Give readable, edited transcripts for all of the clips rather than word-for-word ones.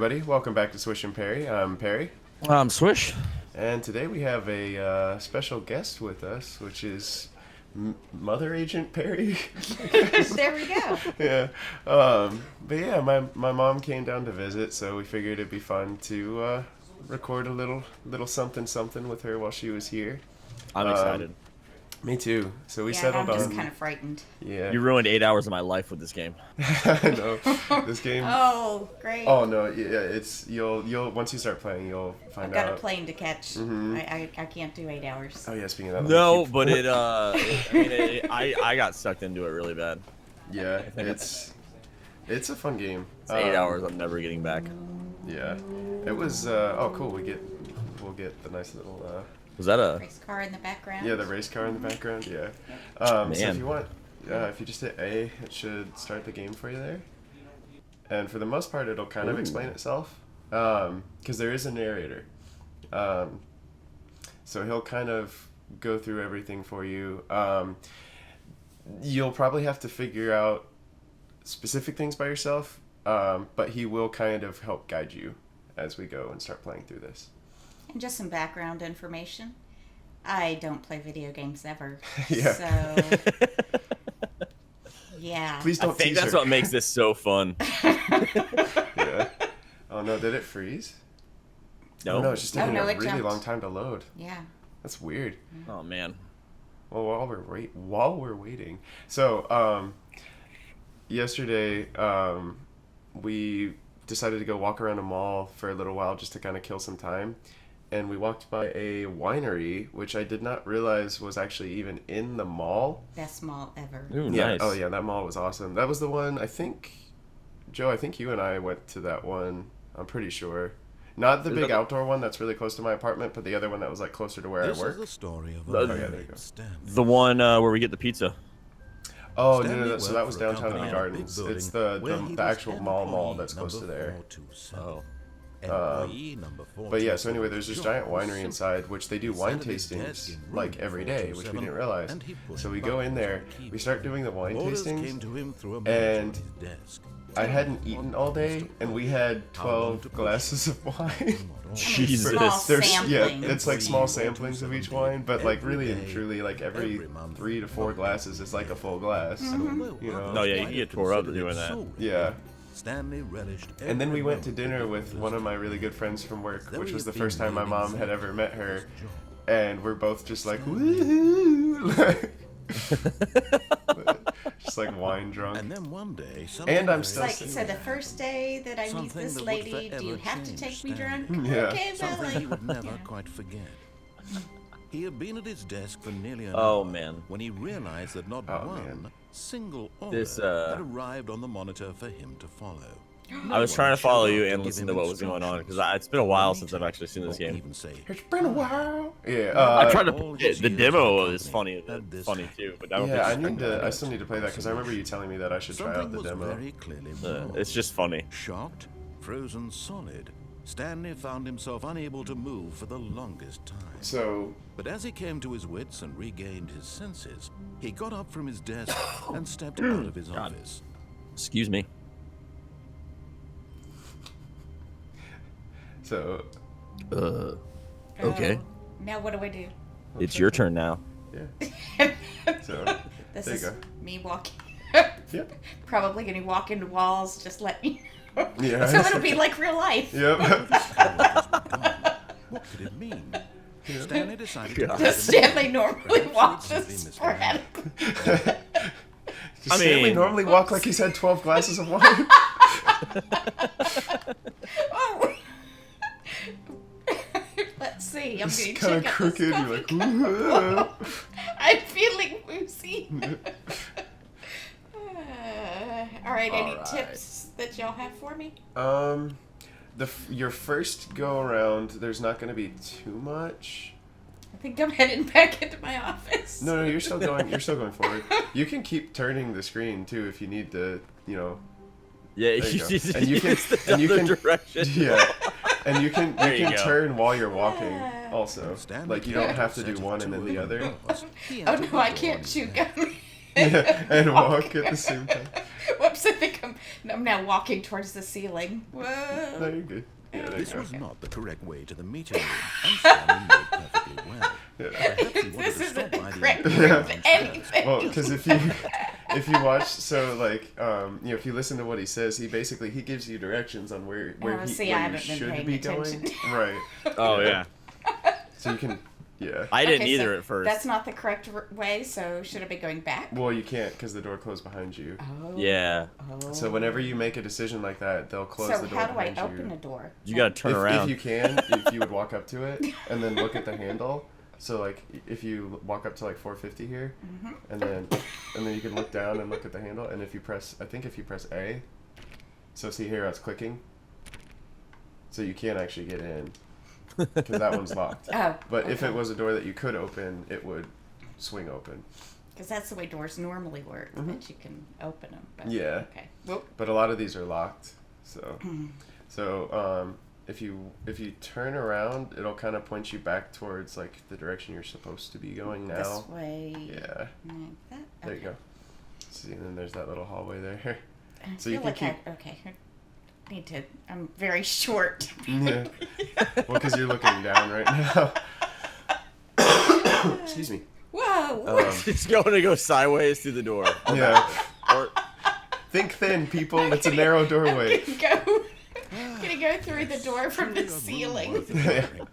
everybody. Welcome back to Swish and Perry. I'm Perry. Swish. And today we have a special guest with us, which is Mother Agent Perry. There we go. Yeah. But yeah, my mom came down to visit, so we figured it'd be fun to record a little something with her while she was here. I'm excited. Me too. So we Yeah, settled I'm just on. kind of frightened. Yeah. You ruined 8 hours of my life with this game. I know. This game. Oh, great. Oh no, yeah, it's you'll once you start playing, you'll find I've out. got a plane to catch. Mhm. I can't do 8 hours. Oh yeah, speaking of that. No, but I got sucked into it really bad. Yeah, it's a fun game. It's 8 hours I'm never getting back. Yeah, it was. Oh, cool. We'll get the nice little. Was that a... Race car in the background. Yeah, the race car in the background. Yeah. So if you want, if you just hit A, it should start the game for you there. And for the most part, it'll kind of explain itself, because there is a narrator. So he'll kind of go through everything for you. You'll probably have to figure out specific things by yourself, but he will kind of help guide you as we go and start playing through this. And just some background information. I don't play video games ever. Yeah. So, yeah. Please I don't think tease that's her. what makes this so fun. Yeah. Oh no, did it freeze? No? Oh, no, it's just taking no, a it really jumped. long time to load. Yeah. That's weird. Oh, man. Well, while we're waiting, so yesterday we decided to go walk around a mall for a little while just to kind of kill some time, and we walked by a winery, which I did not realize was actually even in the mall. Best mall ever. Ooh, Yeah. nice. Oh yeah, that mall was awesome. That was the one. I think, Joe. I think you and I went to that one. I'm pretty sure. Not the Is big that the- outdoor one that's really close to my apartment, but the other one that was like closer to where This I work. is the story of Oh, a yeah, there you go. Stanley. The one where we get the pizza. Oh, Stanley no. So that worked was for a downtown in the company in a gardens. big It's building where he the was actual mall employee that's close to number there. 427. Oh. Employee number But yeah, so anyway, 424 there's this job giant was winery simple. inside, which they do He wine sat at his desk tastings in like room every day, which we 427, didn't realize. and he pushed So we a go button in for there, the key. we start doing the wine Orders tastings, came to him through a and monitor on his desk. I hadn't eaten all day, and we had 12 glasses of wine. Jesus. Small There's yeah, sampling. it's like small samplings of each wine, but like really and truly, like every 3 to 4 glasses is like a full glass. You know? No, yeah, you get tore up doing that. Yeah. Stanley relished And then we every went to moment dinner of with his one of my time. really good friends from work, Though which he was the had first been time my leading mom had ever met her, his job. and we're both just like woohoo, like, just like wine drunk. And then one day, And I'm It's still like, sitting so the first day that I meet Something this that would lady, forever do you have to change take me Stanley. drunk? Yeah. Okay, Something he Billy. would never Yeah. quite forget. He had been at his desk for nearly an Oh, hour man. when he realized that not Oh, one man. single order This, had arrived on the monitor for him to follow. I was trying to showed follow up you to and give listen him to what was going on, because instructions. it's been a while Or since I've actually seen this or game. even say, It's been a while. Yeah. I tried to all play his it. The years demo at the is company funny. had this Funny too, but I don't Yeah, think I still need to play that because I remember you telling me that I should try out something the was demo. very clearly wrong. it's just funny. Shocked, frozen solid, Stanley found himself unable to move for the longest time. So But as he came to his wits and regained his senses, he got up from his desk and stepped out of his office. Excuse me. Okay. Now what do I do? It's your turn now. yeah. So This there you is go. me walking. Yep. Probably gonna walk into walls, just let me know. Yeah. So it'll be like real life. Yep. What could it mean? Stanley decided God. to Does Stanley normally walk this sporadically? Does Stanley mean- normally walk like he's had 12 glasses of wine? Oh. Let's see. I'm It's going to kind of check out crooked. this You're coffee like, cup. I'm feeling woozy. All right. Any All right. tips that y'all have for me? Your first go around, there's not going to be too much. I think I'm heading back into my office. No, you're still going. You're still going forward. You can keep turning the screen too if you need to. You know. Yeah, There you go. you And you can- it's the and you other can- direction. Yeah. And you can There you go. turn while you're walking. Also, Stanley like you don't have to do set it one and to then the him other. because he had Oh to no, I go can't on chew his back. gum. Yeah, and walk at the same time. Whoops, I think I'm now walking towards the ceiling. No, Whoa. you're good. Yeah, there you This go. was not the correct way to the meeting room, and Stanley knew perfectly well. Perhaps he wanted This to isn't stop the by the correct entrance way downstairs. of anything. Well, because if you watch, so like, if you listen to what he says, he gives you directions on where Oh, see, where I you haven't been should paying be attention. going. Right. Oh yeah. So you can, yeah. I didn't Okay, either so at first. That's not the correct way, so should I be going back? Well, you can't because the door closed behind you. Oh. Yeah. Oh. So whenever you make a decision like that, they'll close So the door how do I behind you. open a door? You gotta turn If around. you can, if you would walk up to it and then look at the handle. So like if you walk up to like 450 here, and then you can look down and look at the handle, and if you press A, so see here it's clicking. So you can't actually get in because that one's locked. Oh. But if it was a door that you could open, it would swing open. Because that's the way doors normally work, that you can open them. But, Yeah. Okay. Whoop. But a lot of these are locked. So if you turn around, it'll kind of point you back towards like the direction you're supposed to be going now. This way. Yeah. Like that. There you Okay. go. See, and then there's that little hallway there. I So you feel can like okay. I need to. I'm very short. Yeah. Well, because you're looking down right now. Excuse me. Whoa. It's going to go sideways through the door. Yeah. Or Think thin, people. It's a narrow doorway. Gonna go through the door from the Truly a room ceiling. worth exploring.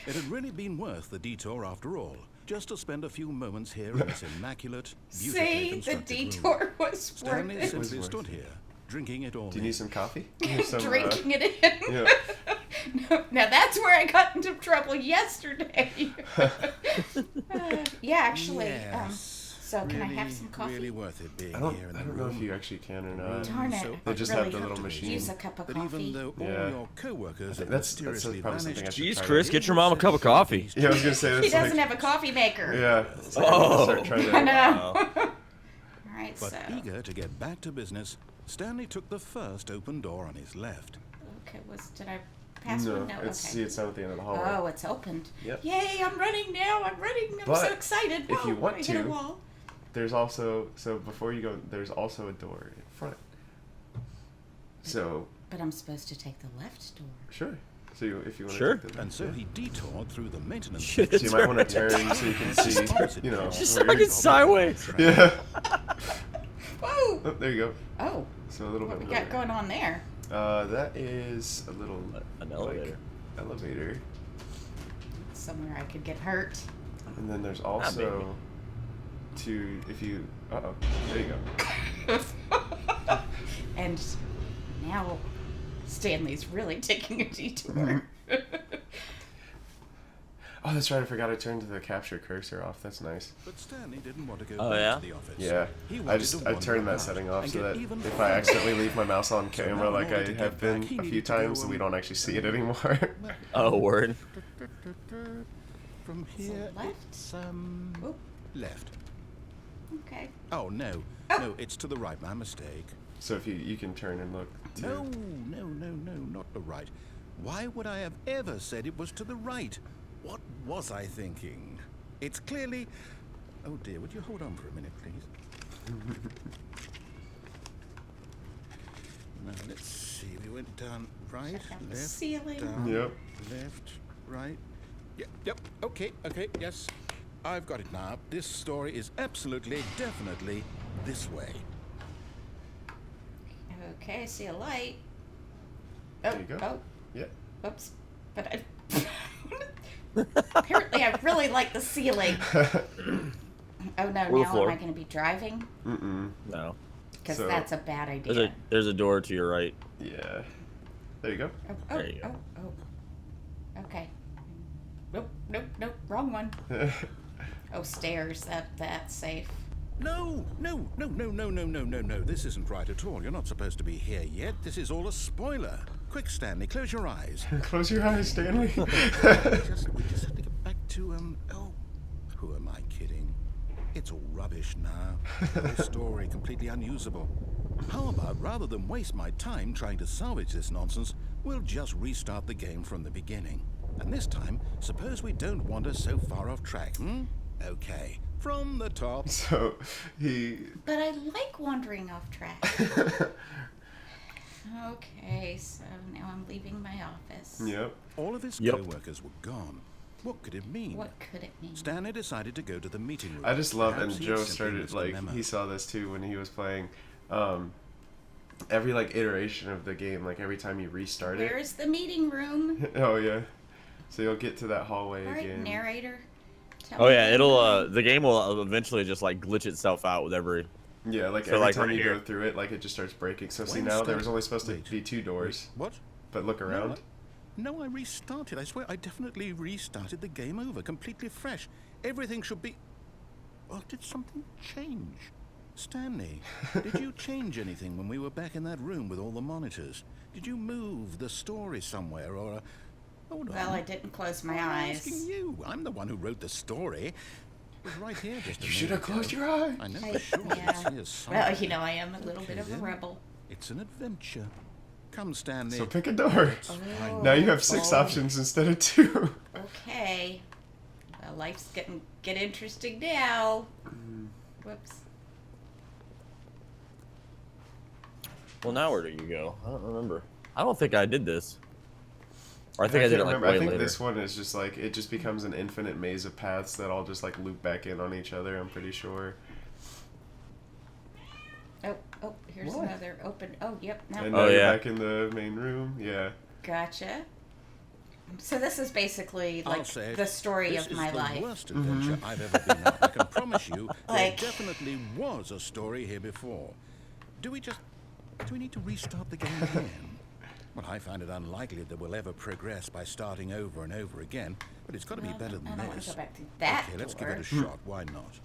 It had really been worth the detour after all, just to spend a few moments here in this immaculate, beautifully See, the constructed room. detour was worth Stanley it. simply worth stood here, drinking it all Do you in. need some coffee? Here's some, Drinking it in. yeah. Now that's where I got into trouble yesterday. Yeah, actually. Yes. So can I have some coffee? Really worth it being I here don't in the know room. if you actually can or not. Darn it. So I They just really have the little could machine. use a cup of But coffee. even though all Yeah. your co-workers have That's mysteriously probably something I vanished, should Jeez, try Chris, to- get your mom a cup of coffee. Yeah, I was gonna say that's He doesn't like, have a coffee maker. Yeah. So Oh. start trying I to, know. All right, but so. eager to get back to business, Stanley took the first open door on his left. Okay, did I pass no, one? No, it's okay. it's down at the end of the hallway. Oh, it's opened. Yep. Yay, I'm running now. I'm running. I'm But so excited. if you Whoa, want I hit a to- wall. There's also before you go, there's also a door in front. So But I'm supposed to take the left door. sure. So if you want Sure. to take the And so yeah. he detoured through the maintenance Shit, So you might want to turn. turn so you can see, you know. Just where like you're- it's sideways. Yeah. Whoa! Oh, there you go. Oh, So a little what bit. we got going on there? That is a little An like, elevator. elevator. Somewhere I could get hurt. And then there's maybe. also if you there you go. And now Stanley's really taking a detour. Oh, that's right. I forgot I turned the capture cursor off. That's nice. But Stanley didn't want to go Oh, back yeah? to the office. Yeah. He I wanted to wander turned that around setting off and so get that even if further. I accidentally leave my mouse on So camera now like in order I to get have been back, he a few needed to times, go, we don't actually see it anymore. Oh, word. From here, left? it's Oop. left. Okay. Oh no, Oh. no, it's to the right. My mistake. So if you can turn and look too. No, not the right. Why would I have ever said it was to the right? What was I thinking? It's clearly. Oh dear, would you hold on for a minute, please? Now let's see. We went down right, Check out the left, ceiling. down, Yep. left, right. Yep. Okay. Yes, I've got it now. This story is absolutely, definitely this way. Okay, I see a light. Oh, There you go. oh, Yep. oops. But I. Apparently, I really like the ceiling. Oh no, Or the now am floor. I going to be driving? Mm-mm. No. Because So- that's a bad idea. There's a door to your right. Yeah. There you go. Oh, There you go. oh. Okay. Nope. Wrong one. Oh, stairs. That's safe. No. This isn't right at all. You're not supposed to be here yet. This is all a spoiler. Quick, Stanley, close your eyes. Close your eyes, Stanley. we just have to get back to, oh, who am I kidding? It's all rubbish now. The whole story completely unusable. How about, rather than waste my time trying to salvage this nonsense, we'll just restart the game from the beginning. And this time, suppose we don't wander so far off track, Okay, from the top. So he. But I like wandering off track. Okay, so now I'm leaving my office. Yep. All of his Yep. co-workers were gone. What could it mean? What could it mean? Stanley decided to go to the meeting room. I just love, and Perhaps he Joe had simply started missed a like memo. he saw this too when he was playing. Every like iteration of the game, like every time you restart it. Where's the meeting room? Oh yeah. So you'll get to that hallway All right, again. narrator. Tell Oh me yeah, the it'll name. the game will eventually just like glitch itself out with every. Yeah, like So, every like, time right you here. go through it, like it just starts breaking. So see When now there start- was only supposed to Wait. be 2 doors, What? but look around. No, I restarted. I swear, I definitely restarted the game over, completely fresh. Everything should be... Or did something change? Stanley, did you change anything when we were back in that room with all the monitors? Did you move the story somewhere, or... Hold on. Well, I didn't close my I'm eyes. asking you. I'm the one who wrote the story. It was right here just a You should have minute ago. closed your eye. I know I- for sure. yeah. It's here Well, somewhere. you know, I am a little Okay, bit of a then. rebel. It's an adventure. Come, Stanley. So pick a door. Oh, Now you have 6 oh, options instead of 2. Okay. Well, life's get interesting now. Whoops. Well, now where do you go? I don't remember. I don't think I did this. Or I think I, can't did it like remember. way I think later. this one is just like it just becomes an infinite maze of paths that all just like loop back in on each other. I'm pretty sure. Oh, here's What? another open. Oh, yep. Now And Oh, now you're yeah. back in the main room. Yeah. gotcha. So this is basically I'll like say it, the story this of is my the life. worst adventure I've ever been on. I can promise you, Like- there definitely was a story here before. Do we need to restart the game again? Well, I find it unlikely that we'll ever progress by starting over and over again, but it's got to be Well, better I than don't want to this. go back to that Okay, let's give door. it a shot. Why not?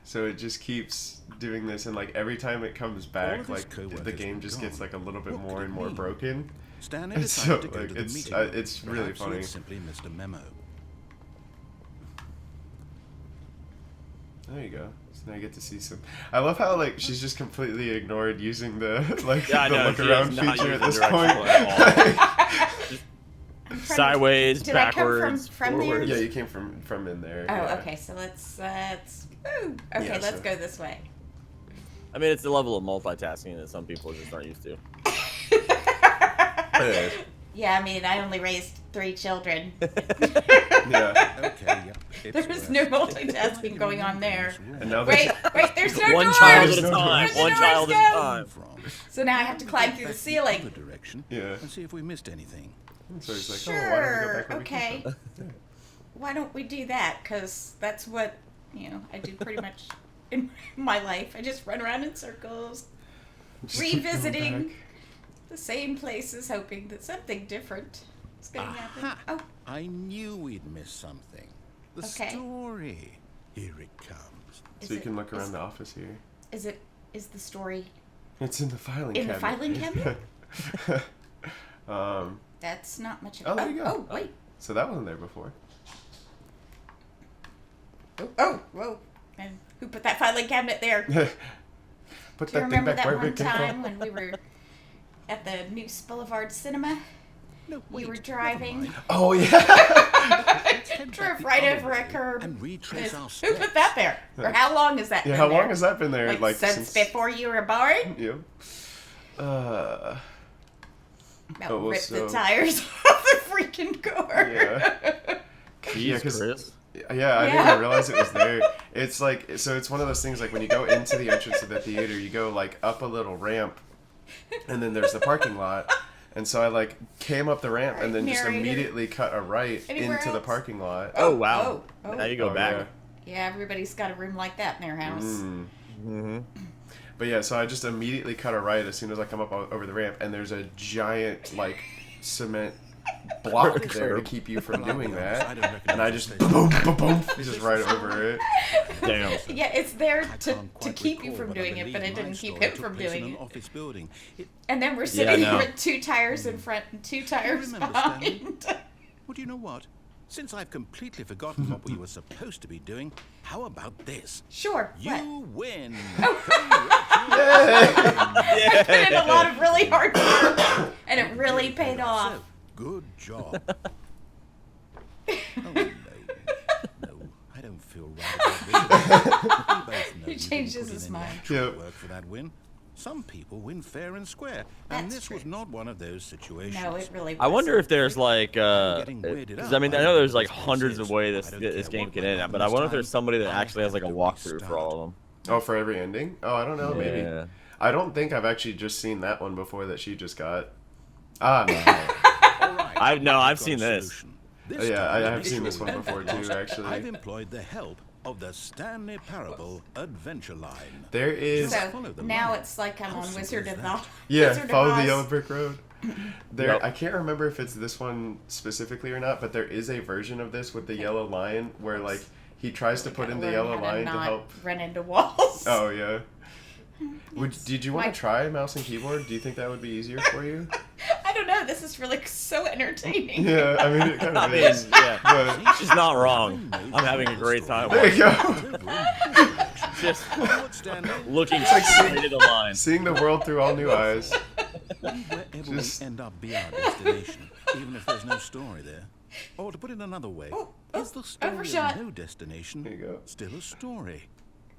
So it just keeps doing this, and like every time it comes All back, of his like co-workers the game were just gets gone. like a little bit What could more it and more mean? broken. Stanley And decided so, to go like, to the it's- meeting uh, room. it's really Perhaps he funny. had simply missed a memo. There you go. So now you get to see some. I love how like she's just completely ignored using the like Yeah, I the know, look she around does not feature use at this the point. directional at I'm trying to- Sideways, Did I come backwards, from there? forwards. Yeah, you came from in there. Oh, yeah. okay. So let's. Ooh, okay, Yeah, let's so- go this way. I mean, it's the level of multitasking that some people just aren't used to. Yeah, I mean, I only raised 3 children. Yeah. Okay, yep. it's There's worse. no multitasking going on there. And now Wait, there's no One doors. child at a Doors. time. Where'd the One doors child at a go? time. From. So now I have to climb through the Other ceiling. direction. Yeah. And see if we missed anything. So he's like, oh, why don't we go Sure. back where we came Okay. from? Why don't we do that? Because that's what, I do pretty much in my life. I just run around in circles, Just keep going revisiting back. the same places, hoping that something different is going to happen. Aha! Oh, I knew we'd miss something. The Okay. story. Here it comes. is So you it- can look around is- the office here. Is the story It's in the filing in the cabinet. filing cabinet? That's not much of Oh, there you go. Oh, wait. So that wasn't there before. Oh, whoa. And who put that filing cabinet there? Put Do you that thing remember back that where one it came time from. when we were at the Noose Boulevard Cinema? No, We were wait, driving. never mind. Oh yeah. Head back Drove the right other over a way curb. And retrace our Who steps. put that there? Or how long has that Yeah. been How there? long has that been there? Like since before you were born? Yep. About Oh, well, ripped the so- tires off the freaking car. Yeah. Jeez, 'cause- Chris. Yeah, I didn't Yeah. even realize it was there. It's like, so it's one of those things like when you go into the entrance of the theater, you go like up a little ramp, and then there's the parking lot. And so I like came up the ramp and then just Narrator. immediately cut a right Anywhere into the else? parking lot. Oh, wow. oh. Now you go Oh, back. Yeah, everybody's got a room like that in their house. Mm. Mm-hmm. But yeah, so I just immediately cut a right as soon as I come up over the ramp, and there's a giant like cement block there to keep you from doing that. And I just boom, boom, boom, just right over it. Damn. Yeah, it's there I to can't quite keep you recall, from but I doing it, but believe it my didn't keep story him took from place in doing an it. office building. And then we're Yeah, sitting I know. here with 2 tires in front and 2 tires remember, Stanley? behind. Well, do you know what? Since I've completely forgotten what we were supposed to be doing, how about this? Sure. You What? win. I put in a lot of really hard work, and it really paid off. So, good job. Oh, no. don't feel right about this. We both know He you've been changes putting his in mind. actual Yep. work for that win. Some people win fair and square, and That's this was true. not one of those situations. No, it really. I wonder if there's like, getting weirded because out I mean, by I know there's whatever like this hundreds place of ways is. I this, don't this care game what can might end, happen but I this wonder if there's time. somebody that I'll actually has like a have to walkthrough for restart. all of them. Oh, for every ending? Oh, I don't know. Maybe. Yeah. I don't think I've actually just seen that one before that she just got. Ah, no. All right, I've got seen a this. solution. Oh, This yeah, time, I to have make seen sure this one we don't before get too, lost, actually. I've employed the help of the Stanley Parable Adventure Line. There is. So Follow the now line. it's like I'm How on simple Wizard is of that? Oz. Yeah, Wizard of follow the Oz. yellow brick road. There, Yep. I can't remember if it's this one specifically or not, but there is a version of this with the yellow lion where like he tries to put in the Learn yellow how lion to not help. run into walls. Oh yeah. Did you want My- to try mouse and keyboard? Do you think that would be easier for you? I don't know. This is really so entertaining. Yeah, I mean it kind I of mean, is. yeah. But She's not wrong. I'm having a great time. there you go. Just Stanley, looking straight at the line. Seeing the world through all new eyes. wherever Just- we end up be our destination, even if there's no story there. Or to put it another way, is the story overshot. of no destination There you go. still a story?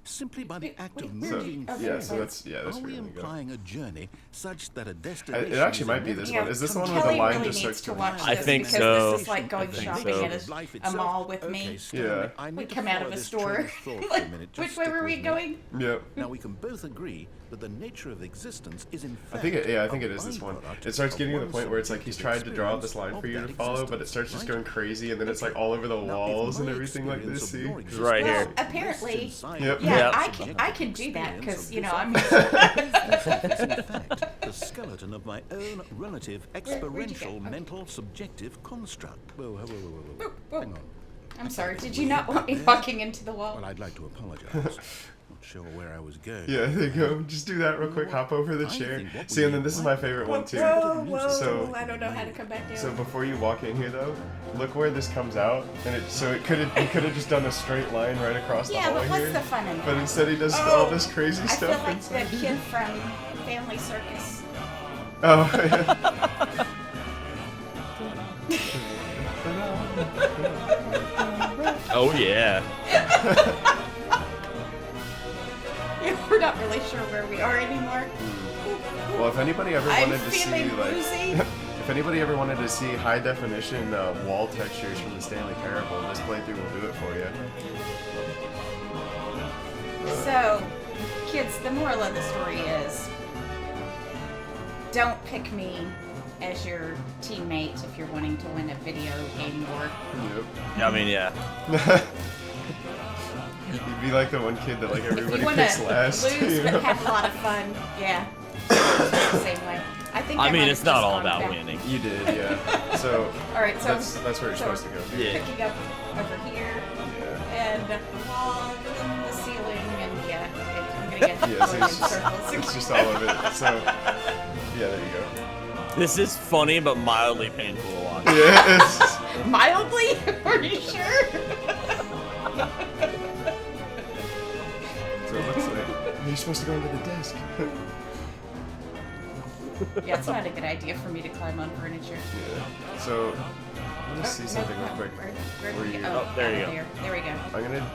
Simply by the act of wait, So moving okay, yeah, so forward, that's that's are where we you're gonna go. implying a journey such that a destination It actually is might be this inevitable? one. Is this the one Kelly where the line really just needs starts to going? watch I this think because so. this is like going I think shopping so. at Life a itself. mall with Okay, me. Stanley, Yeah. I need We to come out follow of a this train store. of thought for a Like, minute. Just which way stick were with we me. going? Yep. Now we can both agree that the nature of existence is in fact I think it a is this one. byproduct It starts of getting to the one's point where it's like he's subjective tried to draw out this experience line for of you to that follow, but it existence, starts just right? going crazy, and then it's like all over the Now, if walls and my everything like experience this. of See? your It's right Well, here. apparently, Yep. yeah, Yep. I can do that because you know I'm. is in fact the skeleton of my own relative where'd you go? experiential Okay. mental subjective construct. Whoa. Whoa. Hang on. I'm sorry. Did you not want me walking into the wall? Well, I'd like to apologize. Not sure where I was going. Yeah, there you go. Just do that real quick. Hop over the chair. think what See, we and then this is my might favorite one too. Whoa, So- I don't know how to come back down. So before you walk in here, though, look where this comes out, and he could have just done a straight line right across the yeah, hallway but what's here. the fun in that? But instead, he does Oh, all this crazy I feel stuff like inside. the kid from Family Circus. Oh, yeah. Oh yeah. We're not really sure where we are anymore. Well, if anybody ever I'm wanted to see feeling like, woozy. if anybody ever wanted to see high definition wall textures from the Stanley Parable, this playthrough will do it for you. So, kids, the moral of the story is don't pick me as your teammate if you're wanting to win a video game war. Yep. I mean, yeah. You'd be like the one kid that like If everybody you want picks to last. lose you but know? have a lot of fun, yeah. The same way. I think. I mean, might it's have not just all gone about back. winning. You did, yeah. So All right, so that's where you're so supposed to go. Yeah. picking up over here Yeah. and the wall and the ceiling and yeah, I'm gonna get Yeah, so going in it's just, circles. it's just all of it. So yeah, there you go. This is funny but mildly painful to watch. Yeah, it's Mildly? Are you sure? so it looks like you're supposed to go under the desk. Yeah, it's not a good idea for me to climb on furniture. Yeah. So let me see something real quick. Where Where do we you- go? Oh, there you go. There we go. I'm gonna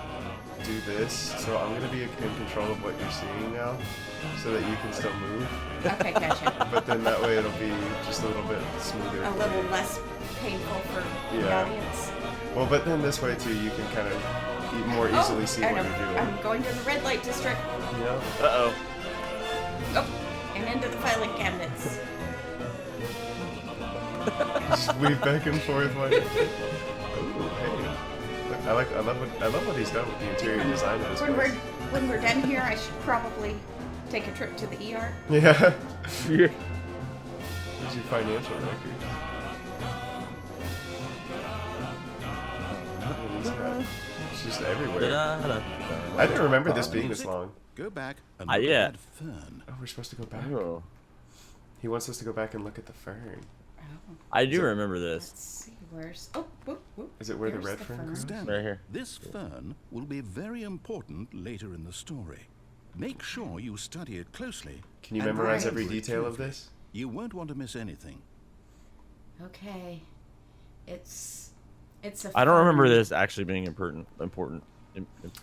do this, so I'm gonna be in control of what you're seeing now, so that you can still move. Okay, gotcha. But then that way it'll be just a little bit smoother. A for little you. less painful for the Yeah. audience. Well, but then this way too, you can kind of more easily see and what you're doing. I'm going to the red light district. Yeah. Uh-oh. Oh, and into the filing cabinets. Just weave back and forth like. Ooh, hey. Look, I love what he's done with the interior design of this place. When we're done here, I should probably take a trip to the ER. Yeah. Yeah. Here's your financial records. It's just everywhere. I didn't remember this being this long. Go back and Ah, look yeah. at that fern. Oh, we're supposed to go back. Oh. He wants us to go back and look at the fern. Oh, I do remember let's this. see. Where's... Oh, whoop, whoop. Is it where the There's red fern grows? Stanley, Right here. this fern will be very important later in the story. Make sure you study it closely. Can you and memorize remember every it detail of carefully. this? You won't want to miss anything. Okay. It's a I don't remember fern. this actually being important.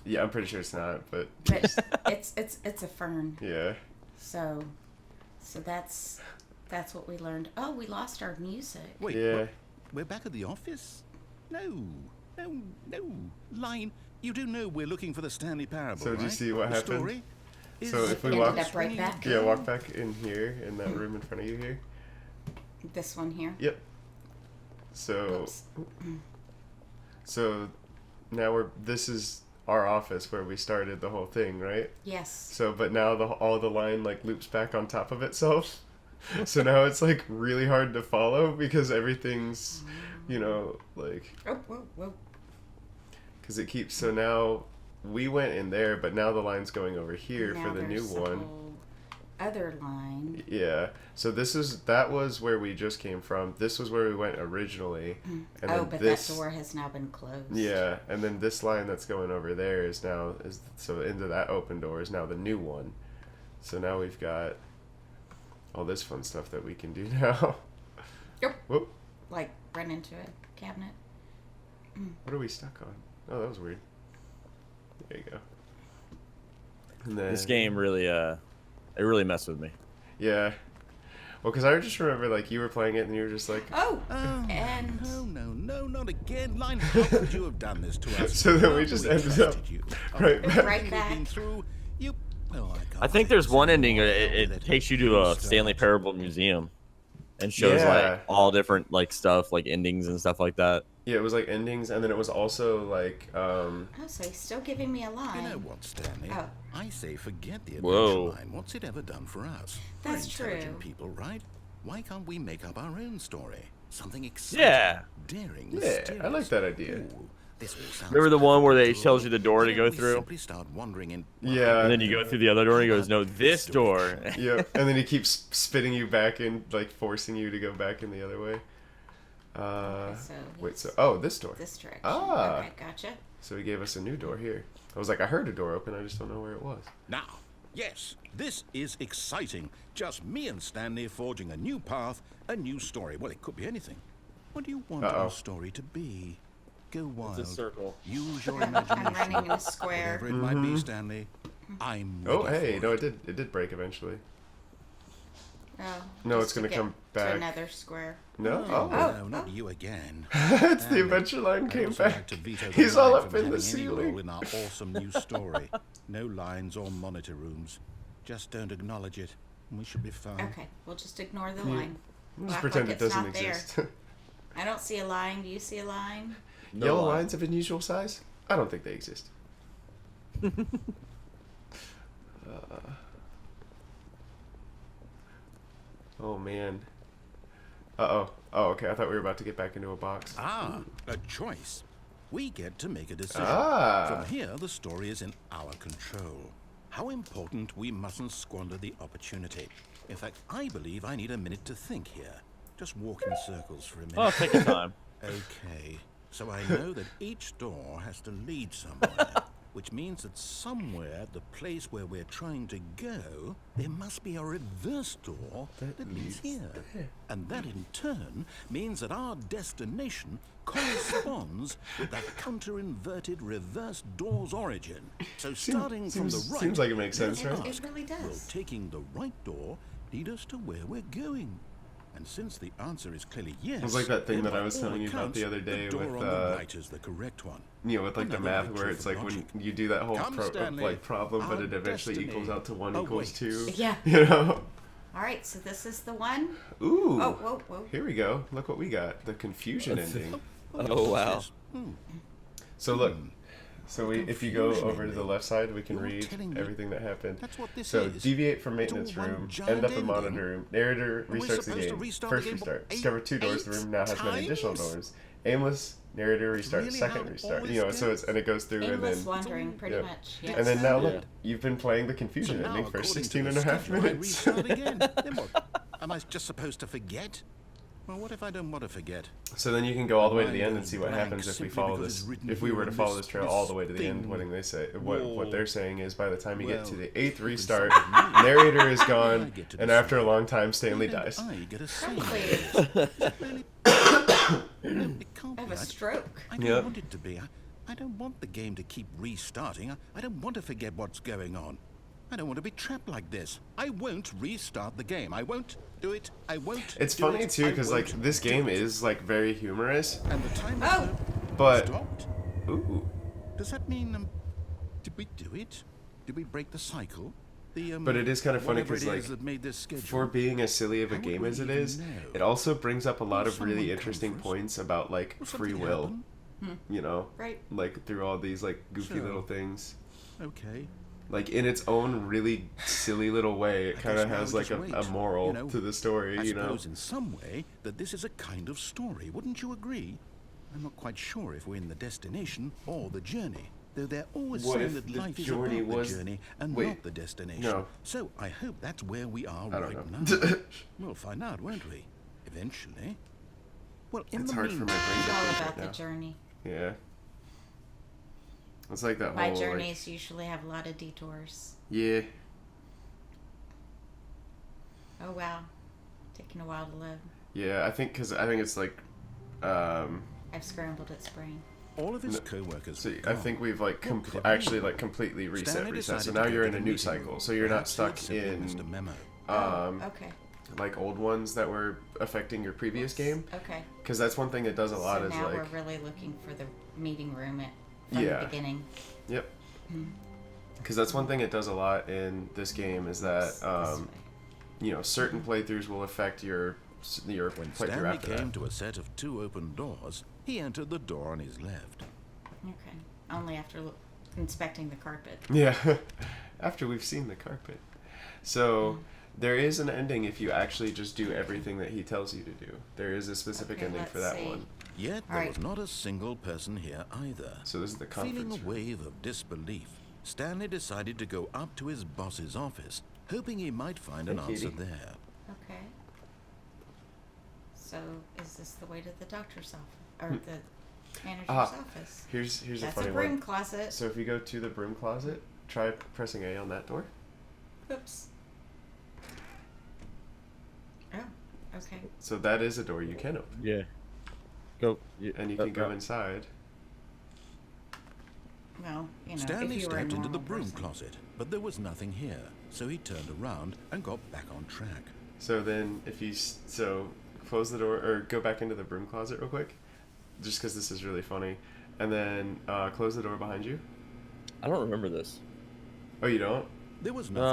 Yeah, I'm pretty sure it's not, but But it's a fern. yeah. So that's what we learned. Oh, we lost our music. Wait, Yeah. what? We're back at the office? No. Line, you do know we're looking for the Stanley Parable, So did you right? see what The happened? story So is if we Ended walk, up right back. yeah, walk back in here in that room in front of you here. This one here. Yep. So, Oops. so now this is our office where we started the whole thing, right? Yes. So, but now all the line like loops back on top of itself. So now it's like really hard to follow because everything's, like, Oh, whoa, whoa. because it keeps. So now we went in there, but now the line's going over here Now for the new there's a one. whole other line. Yeah. So that was where we just came from. This was where we went originally. And Oh, then but this, that door has now been closed. yeah, and then this line that's going over there is so into that open door is now the new one. So now we've got all this fun stuff that we can do now. Yep. Whoop. Like run into a cabinet. What are we stuck on? Oh, that was weird. There you go. And then This game really, it really messed with me. Yeah. Well, because I just remember like you were playing it and you were just like. Oh, Oh, and no, not again. Line, how could you have done this to us? So then we After just we ended trusted up you. right back. Right You've back. been through, you... Oh, I think there's one ending. It That takes you to a Stanley Parable museum, and shows Yeah. like all different like stuff, like endings and stuff like that. Yeah, it was like endings, and then it was also like. oh, so he's still giving me a line. You know what, Stanley? Oh. I say forget the adventure Whoa. line. What's it ever done for us? That's We're intelligent true. people, right? Why can't we make up our own story? Something exciting, Yeah. daring, Yeah, mysterious. I like that idea. Ooh, this all sounds Remember the one where they perfect. tells you the door to Why go don't we through? simply start wandering in. Yeah. And then you go through the other door, and he goes, "No, this door." Yep, and then he keeps spitting you back in, like forcing you to go back in the other way. So Wait, he's this door. this direction. Ah. Okay, gotcha. So he gave us a new door here. I was like, I heard a door open, I just don't know where it was. Now, yes, this is exciting. Just me and Stanley forging a new path, a new story. Well, it could be anything. What do you want our story to be? Go wild. It's a circle. Use your I'm imagination. running in a square. Whatever it might be, Stanley. I'm ready Oh, hey, for no, it. it did break eventually. Oh, No, just it's gonna to come get back. to another square. No? Oh, Oh. no, not you again. It's the Stanley, adventure line I'd came also like back. to veto the He's all line up from in the having any role ceiling. in our awesome new story. No lines or monitor rooms. Just don't acknowledge it. We should be fine. Okay, we'll just ignore the line. Just Act pretend like it it's doesn't not there. exist. I don't see a line. Do you see a line? No Yellow line. lines of unusual size? I don't think they exist. Oh, man. Uh-oh. Oh, okay. I thought we were about to get back into a box. Ah, a choice. We get to make a decision. Ah. From here, the story is in our control. How important we mustn't squander the opportunity. In fact, I believe I need a minute to think here. Just walk in circles for a minute. Oh, take your time. Okay, so I know that each door has to lead somewhere, which means that somewhere, the place where we're trying to go, there must be a reverse door that leads here. And that in turn means that our destination corresponds with that counter-inverted reverse door's origin. So starting from the right, seems like it makes sense, let's right? It ask, really will does. taking the right door lead us to where we're going? And since the answer is clearly yes, It was like that thing then that I by was all telling you about the accounts, other day the door with, on the right is the correct one. with like the Another math victory where it's for like when logic. you do that whole Come, Stanley. problem, but Our it eventually destiny equals out to 1 equals awaits. 2. Yeah. You know? All right, so this is the one. Ooh. Oh, whoa, whoa. Here we go. Look what we got. The confusion ending. Oh, wow. So look. So if you go Confusion over to the ending. left side, we can You're read telling me everything that happened. that's what this So is. deviate from It's all maintenance one room, giant end up in ending. monitor room, narrator we're restarts the supposed to game, restart the first game restart, eight- discover 2 doors, the room now has many additional times? doors, aimless, narrator restart, really second how restart, all you know, this so it's, goes? and it goes through and Endless then, wandering, pretty yeah. much. Yes. and then now look, Yeah. you've been playing the So confusion now, ending for according to 16 the and a half schedule, I minutes. restart again. Then what? Am I just supposed to forget? Well, what if I don't want to forget? So then you can go all the way to the Mine end and goes see what blank happens if we simply follow because this. it's written If we here were to on follow this- this trail this all the way to the end, thing. what they say, what they're saying is by the time you get to Well, the 8th you restart, can start with me. narrator is I gone, get to and after a decide. long time, Stanley Why don't dies. I get a say? Probably. Is it really? No, it can't I have be. a stroke. I don't Yep. want it to be. I don't want the game to keep restarting. I don't want to forget what's going on. I don't want to be trapped like this. I won't restart the game. I won't do it. I won't. It's do funny it. too, I because won't like this do game it. is like very humorous, And the timer but stopped. ooh, Does that mean did we do it? Did we break the cycle? but it is kind of funny whatever because it like is that made this schedule. for being as silly of a How would game we as it even is, know? it also brings up a lot Will of really someone interesting come first? points about like Will free something will. happen? You know, Right. like through all these like goofy Sure. little things. Okay. Like in its own really silly little way, it I kind guess of now has just like wait. a moral You know, to the story. I You know, suppose in some way that this is a kind of story. Wouldn't you agree? I'm not quite sure if we're in the destination or the journey. Though they're always What saying if that the life is journey about was- the journey and Wait, not the destination. no. So I hope that's where we are I right don't now. know. We'll find out, won't we? Eventually. Well, in It's the hard for my meantime, brain It's to all think about right the now. journey. Yeah. It's like that My whole journeys usually have a lot of detours. yeah. Oh wow, taking a while to load. Yeah, I think it's like, I've scrambled its brain. all of his No, co-workers. so were I gone. think we've like What could it actually be? like completely reset. Stanley So decided now to go you're to in the a new meeting cycle. room. So you're not Perhaps he had stuck simply missed a in memo. Okay. like old ones that were affecting your previous game. Okay. Because that's one thing it does a lot So is now like, we're really looking for the meeting room from Yeah. the beginning. yep. Because that's one thing it does a lot in this game is that This way. you know certain playthroughs will affect your When playthrough Stanley after came that. to a set of 2 open doors, he entered the door on his left. Okay. Only after inspecting the carpet. Yeah, after we've seen the carpet. So there is an ending if you actually just do everything that he tells you to do. There is a specific Okay, ending for let's that see. one. Yet All there right. was not a single person here either. So this is the Feeling conference a room. wave of disbelief, Stanley decided to go up to his boss's office, hoping he might find an Hey, answer kitty. there. Okay. So is this the way to the doctor's office or the manager's office? Here's a That's funny a broom one. closet. So if you go to the broom closet, try pressing A on that door. Oops. Oh. Okay. So that is a door you can open, Yeah. Go. and you can go inside. Well, you know, Stanley if you were a stepped into the normal broom person. closet, but there was nothing here, so he turned around and got back on track. So then if you so close the door or go back into the broom closet real quick, just because this is really funny, and then close the door behind you. I don't remember this. Oh, you don't? There was nothing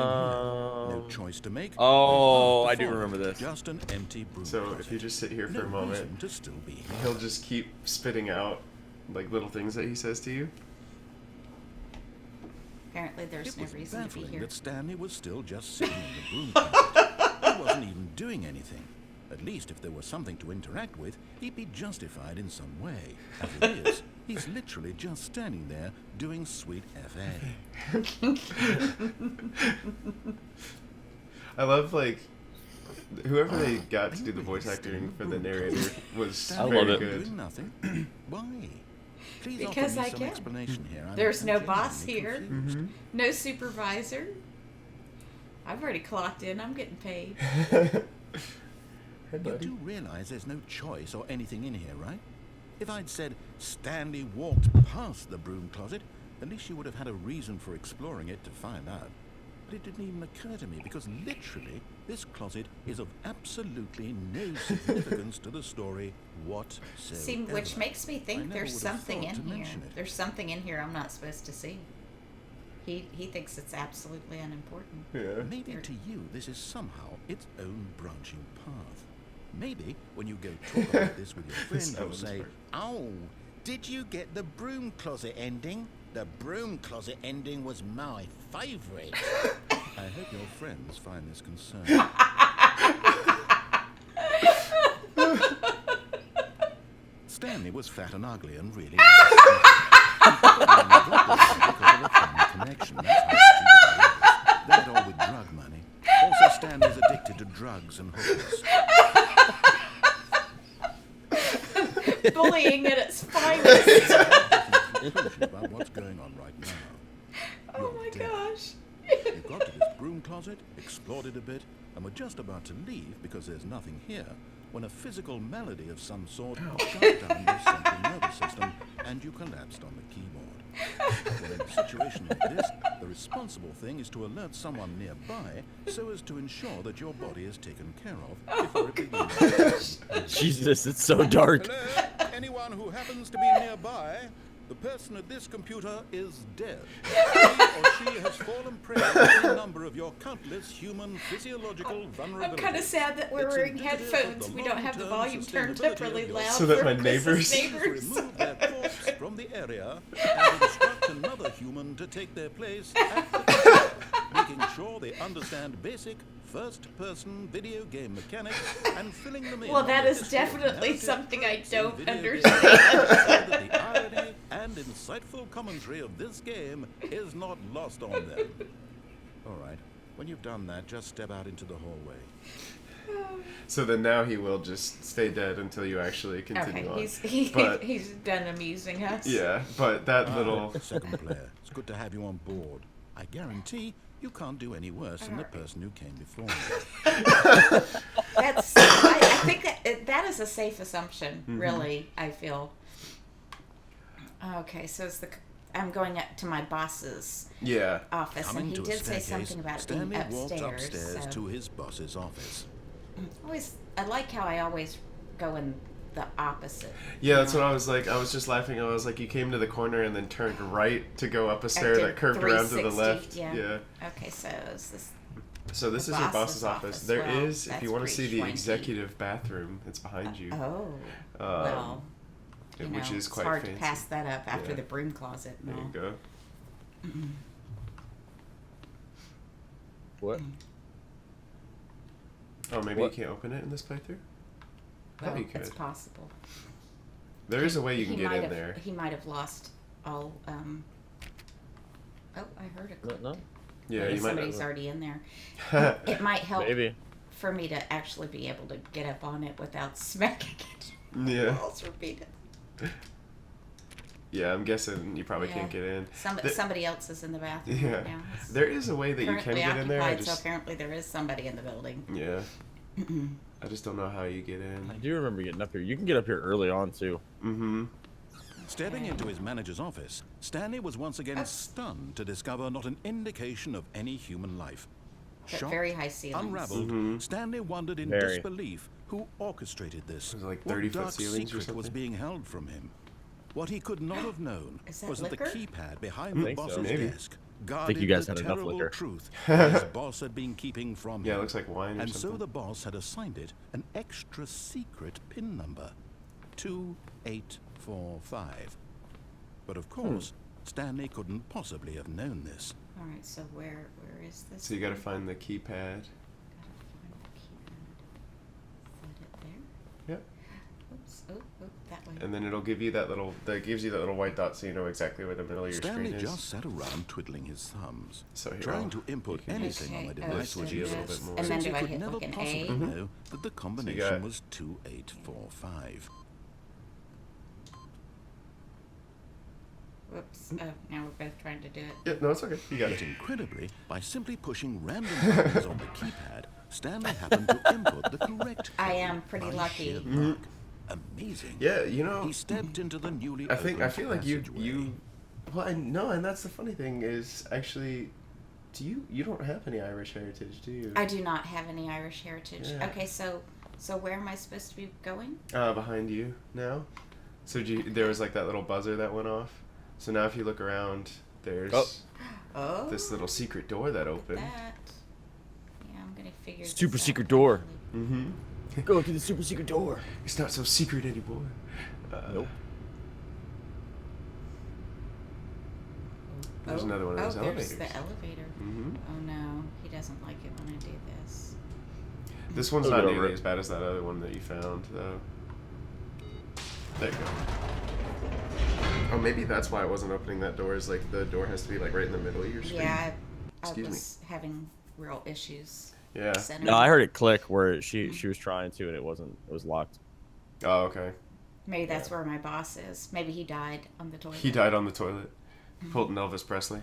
here. No choice to make. Oh, no path I to do follow. remember this. Just an empty broom So closet. if you just sit here for no a moment, reason to still be here. he'll just keep spitting out like little things that he says to you. Apparently, there's It no was reason to be baffling here. that Stanley was still just sitting in the broom closet. He wasn't even doing anything. At least if there was something to interact with, he'd be justified in some way. As it is, he's literally just standing there doing sweet FA. I love like whoever they got to do the voice acting for the narrator was I love very it. good. Doing nothing? Why? Please Because offer me I some can. explanation here. I'm There's no genuinely boss here. confused. No supervisor. I've already clocked in. I'm getting paid. Hey, You buddy. do realize there's no choice or anything in here, right? If I'd said Stanley walked past the broom closet, at least you would have had a reason for exploring it to find out. But it didn't even occur to me because literally this closet is of absolutely no significance to the story whatsoever. See, which makes me I think never there's would have something thought in to here. mention it. There's something in here I'm not supposed to see. He thinks it's absolutely unimportant. Yeah. Maybe to you this is somehow its own branching path. Maybe when you go talk about this with your friend, That you'll was say, perfect. "Oh, did you get the broom closet ending? The broom closet ending was my favourite." I hope your friends find this concerning. Stanley was fat and ugly and really connection. That's how stupid it is. That all with drug money. Also, Stanley's addicted to drugs and hookers. Bullying at its finest. Conclusion about what's going on right now. Oh You're my dead. gosh. You got to this broom closet, explored it a bit, and were just about to leave because there's nothing here when a physical malady of some sort shut down your central nervous system and you collapsed on the keyboard. Well, in a situation like this, the responsible thing is to alert someone nearby so as to ensure that your body is taken care of before it begins. Jesus, it's so dark. Hello? Anyone who happens to be nearby, the person at this computer is dead. He or she has fallen prey to a number of your countless human physiological vulnerabilities. I'm kind of sad that we're It's wearing indicative of headphones. the We don't have the long-term volume turned up sustainability really of your loud So that for my Chris's neighbors- remove their corpse from the area and instruct another human to take their place at the computer, making sure they understand basic first-person video game mechanics and filling them in. Well, on that the is history of definitely narrative something I tropes in don't video games, understand. so that the irony and insightful commentary of this game is not lost on them. All right, when you've done that, just step out into the hallway. So then now he will just stay dead until you actually continue on. Okay, But- he's done amusing us. Yeah, but that little... Second player, it's good to have you on board. I guarantee you can't do any worse than the person who came before you. That's. I think that is a safe assumption. Mm-hmm. Really, I feel. Okay, so I'm going up to my boss's Yeah. office, Coming and he to a did say staircase, something about it being Stanley walked upstairs. upstairs So to his boss's office. I like how I always go in the opposite. Yeah, that's what I was like. I was just laughing. I was like, you came to the corner and then turned right to go up a stair did that curved around to the 360, left. yeah. Okay, so is this? So this The is your boss's boss's office. office. There Well, is, if that's you want to see pretty the schwanky. executive bathroom, it's behind you. Oh, well, you know, which is quite it's hard fancy. to pass that up after Yeah. the broom closet. There No. you go. What? Oh, maybe What? you can't open it in this playthrough? I Well, thought you it's could. possible. There is a way you can He get might in have- there. He might have lost all. Oh, I heard a click. No. Yeah, Maybe you might. somebody's already in there. It might help Maybe. for me to actually be able to get up on it without smacking it. Yeah. Walls repeated. Yeah, I'm guessing you probably Yeah. can't get in. Somebody, The- somebody else is in the bathroom Yeah. right now. It's There is a way that you can currently get in there. I occupied, so just, apparently there is somebody in the building. yeah. I just don't know how you get in. I do remember getting up here. You can get up here early on too. Mm-hmm. Stepping into his manager's office, Stanley was once again stunned to discover not an indication of any human life. But Shocked, very high ceilings. unraveled, Stanley wondered in Very. disbelief who orchestrated this. Was it like What 30-foot dark ceilings or secret was something? being held from him? What he could not have known Is that was that the liquor? keypad behind the think so. boss's Maybe. desk guarded you guys the had enough terrible liquor. truth his boss had been keeping from him. Yeah, it looks like wine or And so something. the boss had assigned it an extra secret PIN number, 2845. But of course, Stanley couldn't possibly have known this. All right, so where is this? So you got to thing? find the keypad. Gotta find the keypad. Set it there. Yep. Oops. Oh, that way. And then it'll give you that little. That gives you that little white dot, so you know exactly where the middle of your Stanley screen is. just sat around twiddling his thumbs, So here, trying I'll- to input you can- anything on the Okay, device so would G a little this- bit more. And then since do he I could hit never like an possibly A? know that the combination got- was 2845. Whoops. Oh, now we're both trying to do it. Yeah, no, it's okay. You got Yet it. incredibly, by simply pushing random buttons on the keypad, Stanley happened to input the correct I code am pretty by lucky. sheer luck. Amazing. Yeah, you know. He stepped into the newly I think I opened feel like you passageway. well, I know, and that's the funny thing is actually, you don't have any Irish heritage, do you? I do not have any Irish heritage. Yeah. Okay, so where am I supposed to be going? Behind you now. So there was like that little buzzer that went off. So now if you look around, there's Oh. this little secret door that opened. That. Yeah, I'm gonna figure. this Super out secret door. Mm-hmm. Go through the super secret door. It's not so secret anymore. Nope. There's another one of those there's elevators. the elevator. Mm-hmm. Oh no, he doesn't like it when I do this. This one's We'll not get over nearly it. as bad as that other one that you found, though. There you go. Oh, maybe that's why I wasn't opening that door. Is like the door has to be like right in the middle of your screen. Yeah, I Excuse me. was having real issues. Yeah. Centering. No, I heard it click where she was trying to and it wasn't. It was locked. Oh, okay. Maybe that's where my boss is. Maybe he died on the toilet. He died on the toilet. Pulled an Elvis Presley.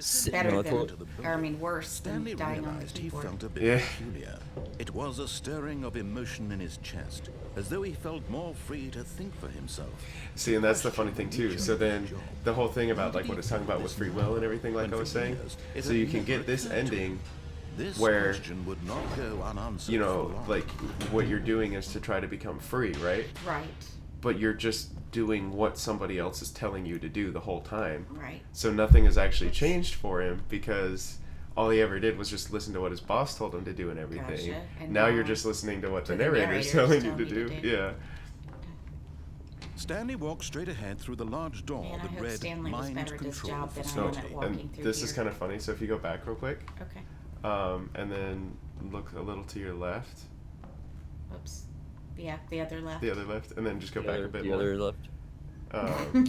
better No, than, it's or I mean worse Stanley than dying on the realized he keyboard. felt a bit Yeah. peculiar. It was a stirring of emotion in his chest, as though he felt more free to think for himself. See, and that's the funny thing too. So then the whole thing about like what it's talking about with free will and everything, like I was saying. So you can get this ending This where, question would not go unanswered you know, for long. like what you're doing is to try to become free, right? Right, But you're just doing what somebody else is telling you to do the whole time. right. So nothing has actually changed for him because all he ever did was just listen to what his boss told him to do and everything. Gotcha. And now you're now just listening to what the the narrator's narrator's telling you to do. Yeah. Stanley walked straight ahead through the large door Man, I that hope read Stanley was Mind better at his Control job than I So, am at walking and through this here. is kind of funny. So if you go back real quick, Okay. and then look a little to your left, Oops. Yeah, the other left. the other left, and then just go back a bit The more. other left.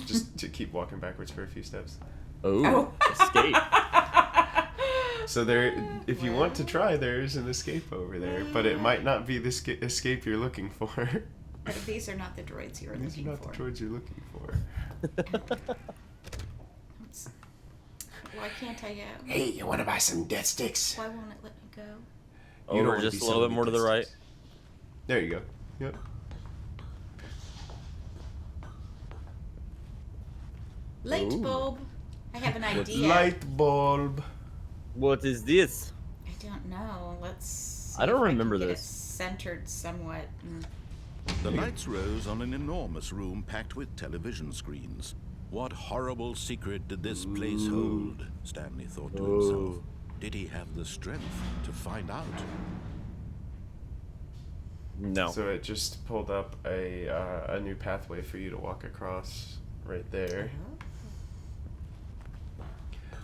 Just to keep walking backwards for a few steps. Oh, escape. So there, if you want to try, there's an escape over there, but it might not be the escape you're looking for. These are not the droids you're These are looking not for. the droids you're looking for. Oops. Why can't I go? Hey, you want to buy some death sticks? Why won't it let me go? You don't Over wanna just be a little bit selling more to the death right. sticks. There you go. Yep. Light Ooh. bulb. I have an idea. Light bulb. What is this? I don't know. Let's. See I don't if remember can get this. It centered somewhat. The lights rose on an enormous room packed with television screens. What horrible secret did this place hold? Stanley thought to himself. Did he have the strength to find out? No. So it just pulled up a new pathway for you to walk across right there.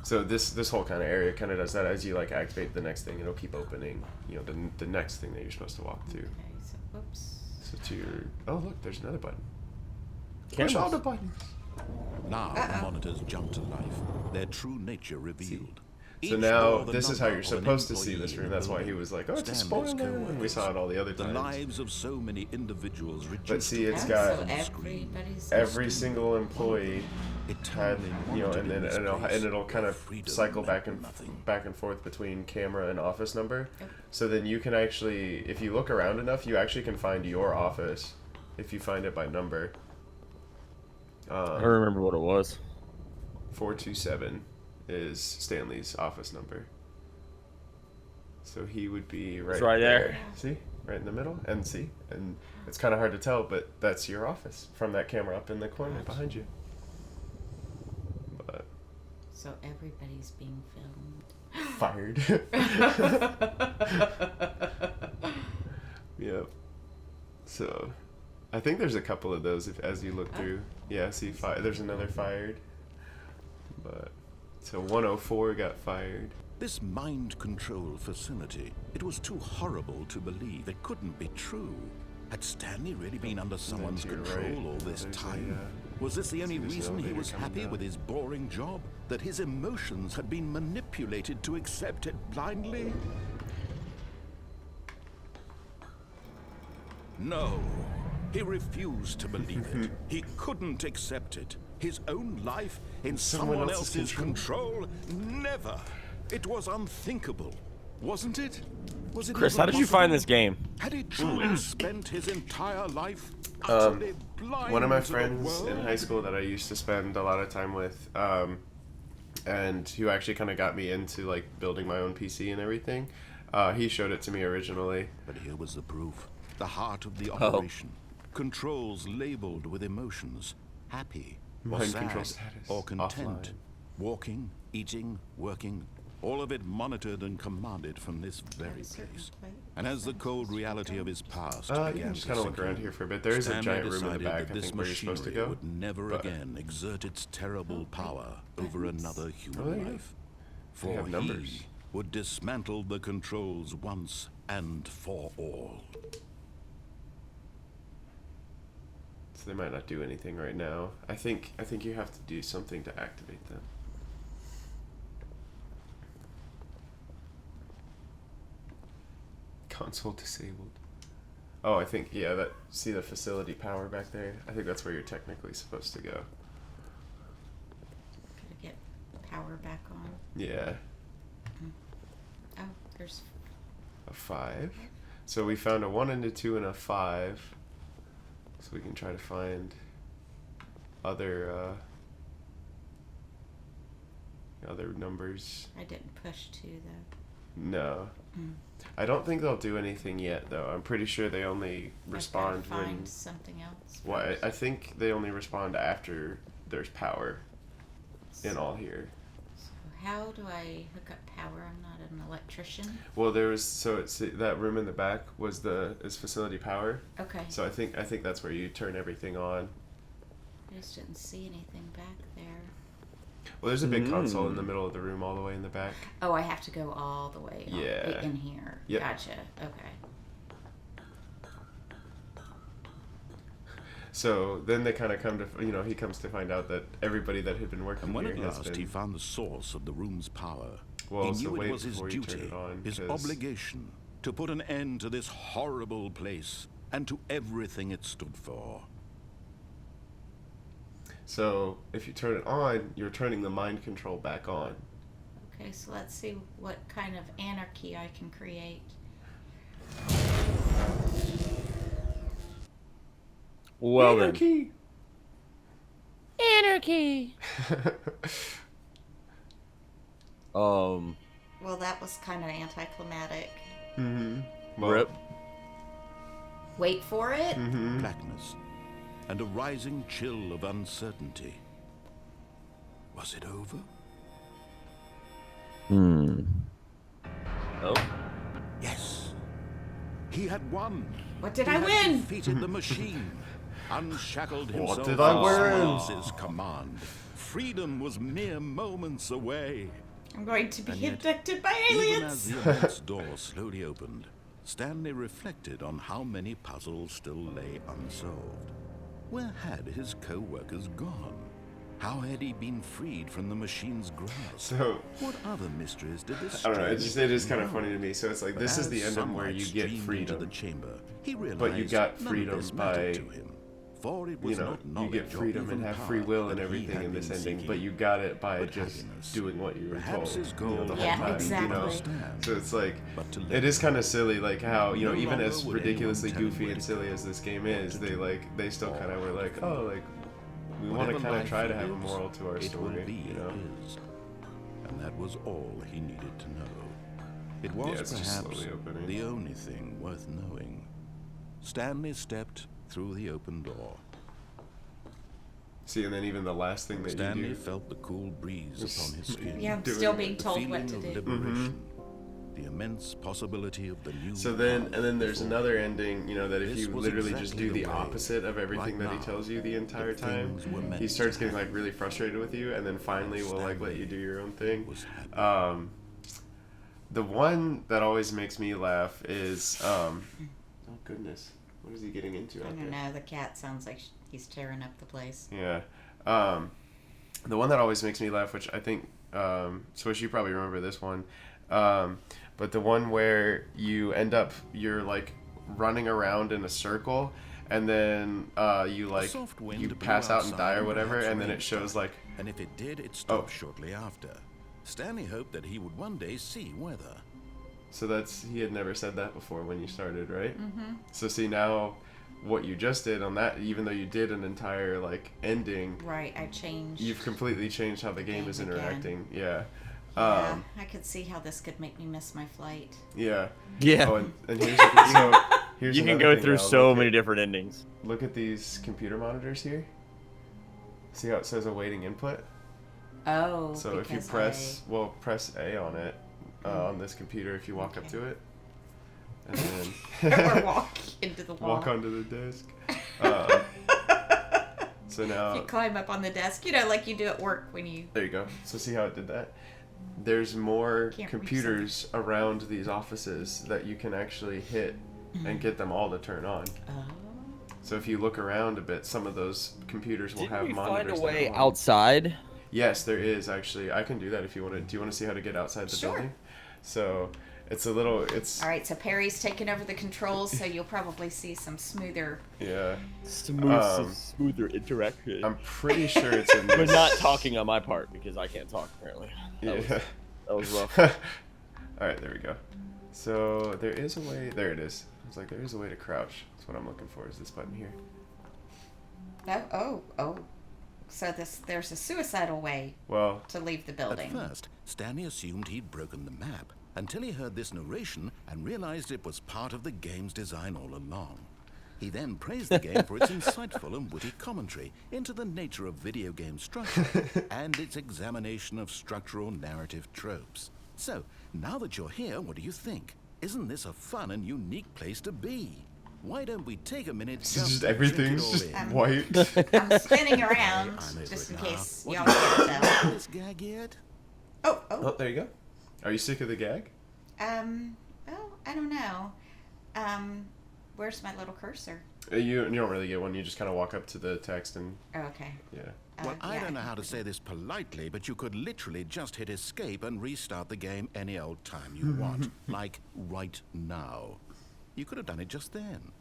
So this whole kind of area kind of does that. As you like activate the next thing, it'll keep opening. You know, the next thing that you're supposed to walk to. Okay, so whoops. So to your look, there's another button. Cameras. Push all the buttons. Now the monitors jumped to life, their true nature revealed. So Each now bore the this is how number you're of an supposed to see employee this room. That's why he was like, oh, it's a Stanley's spoiler. And we saw it all the other The times. lives of so many individuals reduced But see, to it's Oh, got so everybody's. every single employee had, eternally you know, wanted and then in this and place it'll kind where of freedom cycle meant nothing. back and forth between camera and office number. Yep. So then you can actually, if you look around enough, you actually can find your office if you find it by number. I don't remember what it was. 427 is Stanley's office number. So he would be right, It's right there. See? Right in the middle. And see? And it's kind of hard to tell, but that's your office from that camera up in the corner behind you. But So everybody's being filmed. fired. Yep. So I think there's a couple of those as you look through. Yeah, see, there's another fired. But so 104 got fired. This mind control facility, it was too horrible to believe. It couldn't be true. Had Stanley really been under someone's to your control right, all this there's a, time? Was this the only there's an reason he elevator was coming happy down. with his boring job? That his emotions had been manipulated to accept it blindly? No. He refused to believe it. He couldn't accept it. His own life in someone else's control? Never. It was unthinkable, wasn't it? Was it Chris, even how did you find possible? this game? Had he truly spent his entire life utterly blind One of my to the friends in world? high school that I used to spend a lot of time with, and who actually kind of got me into like building my own PC and everything, he showed it to me originally. But here was the proof. The heart of the operation. Controls labeled with emotions. Happy or Mind sad control status, or content. offline. Walking, eating, working. All of it monitored and commanded from this very place. And as the cold reality of his past You began can just to kind of sink look around in, here for a bit. There is a Stanley giant room in the decided back, that I this think, where you're supposed to machinery go. would never but- again exert its terrible power over another Oh, human there you go. life. They For have numbers. he would dismantle the controls once and for all. So they might not do anything right now. I think you have to do something to activate them. Console disabled. Oh, I think, yeah, see the facility power back there? I think that's where you're technically supposed to go. Gotta get power back on. Yeah. Oh, there's... A 5. So we found a 1 and a 2 and a 5. So we can try to find other numbers. I didn't push 2, though. No. I don't think they'll do anything yet, though. I'm pretty sure they only respond I've gotta find when... something else. Well, I think they only respond after there's power in all here. So how do I hook up power? I'm not an electrician. Well, there was... So it's that room in the back is facility power. Okay. So I think that's where you turn everything on. I just didn't see anything back there. Well, there's a big console in the middle of the room, all the way in the back. Oh, I have to go all the way Yeah. in here. Yep. Gotcha. Okay. So then they kind of come to, he comes to find out that everybody that had been working And when here at has last been... he found the source of the room's power, Well, he so knew wait it was his before you turn duty, it on, his 'cause- obligation, to put an end to this horrible place and to everything it stood for. So if you turn it on, you're turning the mind control back on. Okay, so let's see what kind of anarchy I can create. Well then. Anarchy! Anarchy! Um. Well, that was kind of anticlimactic. Mm-hmm. Well, Rip. Wait for it. Mm-hmm. Blackness and a rising chill of uncertainty. Was it over? Oh. Yes. He had won. What did He I had win? defeated the machine, unshackled himself did I from win? Silas's command. Freedom was mere moments away. I'm going to be And yet, abducted by Even as aliens. the immense door slowly opened, Stanley reflected on how many puzzles still lay unsolved. Where had his co-workers gone? How had he been freed from the machine's grasp? So, What other mysteries did this? I don't know, it is kind of know? funny to me. So it's like, But this is as the ending where sunlight you get streamed freedom. into the chamber, he realized But you got none of freedom this mattered by, to him, for it was not you knowledge get or freedom even and have power free will and that he everything had in this been ending, seeking, but you got it by but just happiness. doing what you were Perhaps told. his goal the whole Yeah, time, exactly. So it's like, But to it is kind of silly, like how, No even longer as would ridiculously anyone tell him goofy where and to silly go, as this game what is, to they do, they still or kind of were how to like, go. oh, like, we want to Whatever kind of life try to have a is, moral to our it will story, be you know? his. And that was all he needed to know. It was Yeah, it's just perhaps slowly opening. the only thing worth knowing. Stanley stepped through the open door. See, and then even the last thing that Stanley you do. felt the cool breeze upon his skin. Yeah, I'm Doing still it. being The told feeling what to of do. liberation. The immense possibility of the new. So then, world and then there's before another ending, that if This you was literally just exactly do the the way. opposite of everything Right that he now, tells you the entire the time, things were meant he starts to getting happen. really frustrated with you, and then finally will let you do your own thing. was happening. The one that always makes me laugh is, oh goodness, what is he getting into I out don't there? know. The cat sounds like he's tearing up the place. Yeah. The one that always makes me laugh, which I think, Swish, you probably remember this one, but the one where you're like running around in a circle, and then Soft wind you blew pass out and outside die or and whatever, perhaps and then rain it shows fell. like, And if it did, it stopped Oh. shortly after. Stanley hoped that he would one day see weather. so he had never said that before when you started, right? Mm-hmm. So see now, what you just did on that, even though you did an entire ending, Right, I changed. you've completely changed how the game is Game again. interacting. Yeah. Yeah, I could see how this could make me miss my flight. Yeah. Yeah. Oh, and here's You can another go thing through now. so Look many at- different endings. Look at these computer monitors here. See how it says awaiting input? Oh, So if you because press A on it, on this computer if you walk up Okay. to it. And then or walk into the wall. walk onto the desk. So If you now, climb up on the desk, like you do at work when you. there you go. So see how it did that? There's more Can't reach computers around these offices that you can actually hit and get them all to turn on. Oh. So if you look around a bit, some of those computers will have Didn't we monitors. find a that way are on. outside? Yes, there is actually. I can do that if you want to. Do you want to see how to get outside the Sure. building? So It's a little. It's All right, so Perry's taking over the controls, so you'll probably see some smoother. yeah. Smoother interaction. I'm pretty sure it's in this. But not talking on my part because I can't talk apparently. Yeah. That was rough. All right, there we go. So there is a way. There it is. It's like there is a way to crouch. That's what I'm looking for. Is this button here? Oh. So there's a suicidal way Well, to leave the building. At first, Stanley assumed he'd broken the map until he heard this narration and realized it was part of the game's design all along. He then praised the game for its insightful and witty commentary into the nature of video game structure and its examination of structural narrative tropes. So, now that you're here, what do you think? Isn't this a fun and unique place to be? Why don't we take a minute it's just just to everything's drink just it all in? white. I'm spinning around I'm over just in it now. case What y'all do you can't think? tell. This gag yet? Oh, there you go. Are you sick of the gag? Well, I don't know. Where's my little cursor? You don't really get one. You just kind of walk up to the text and Oh, okay. yeah. Well, I Yeah, don't know how can to say this politely, but you could literally just hit escape and restart the game any old time you want. Like right now. You could have done it just then.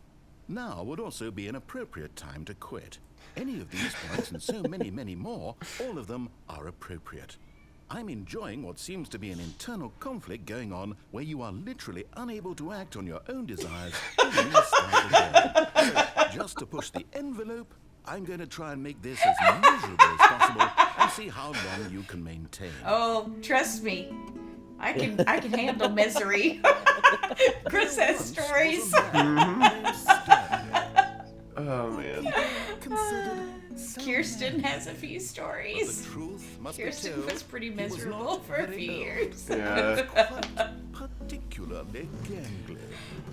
Now would also be an appropriate time to quit. Any of these points and so many, many more, all of them are appropriate. I'm enjoying what seems to be an internal conflict going on where you are literally unable to act on your own desires and restart the game. Just to push the envelope, I'm going to try and make this as miserable as possible and see how long you can maintain. Oh, trust me. I can handle misery. Chris has stories. Oh man. Kirsten has a few But stories. the truth must be Kirsten told, was pretty he was miserable not for a very few known. years. Yeah. Quite particularly gangly.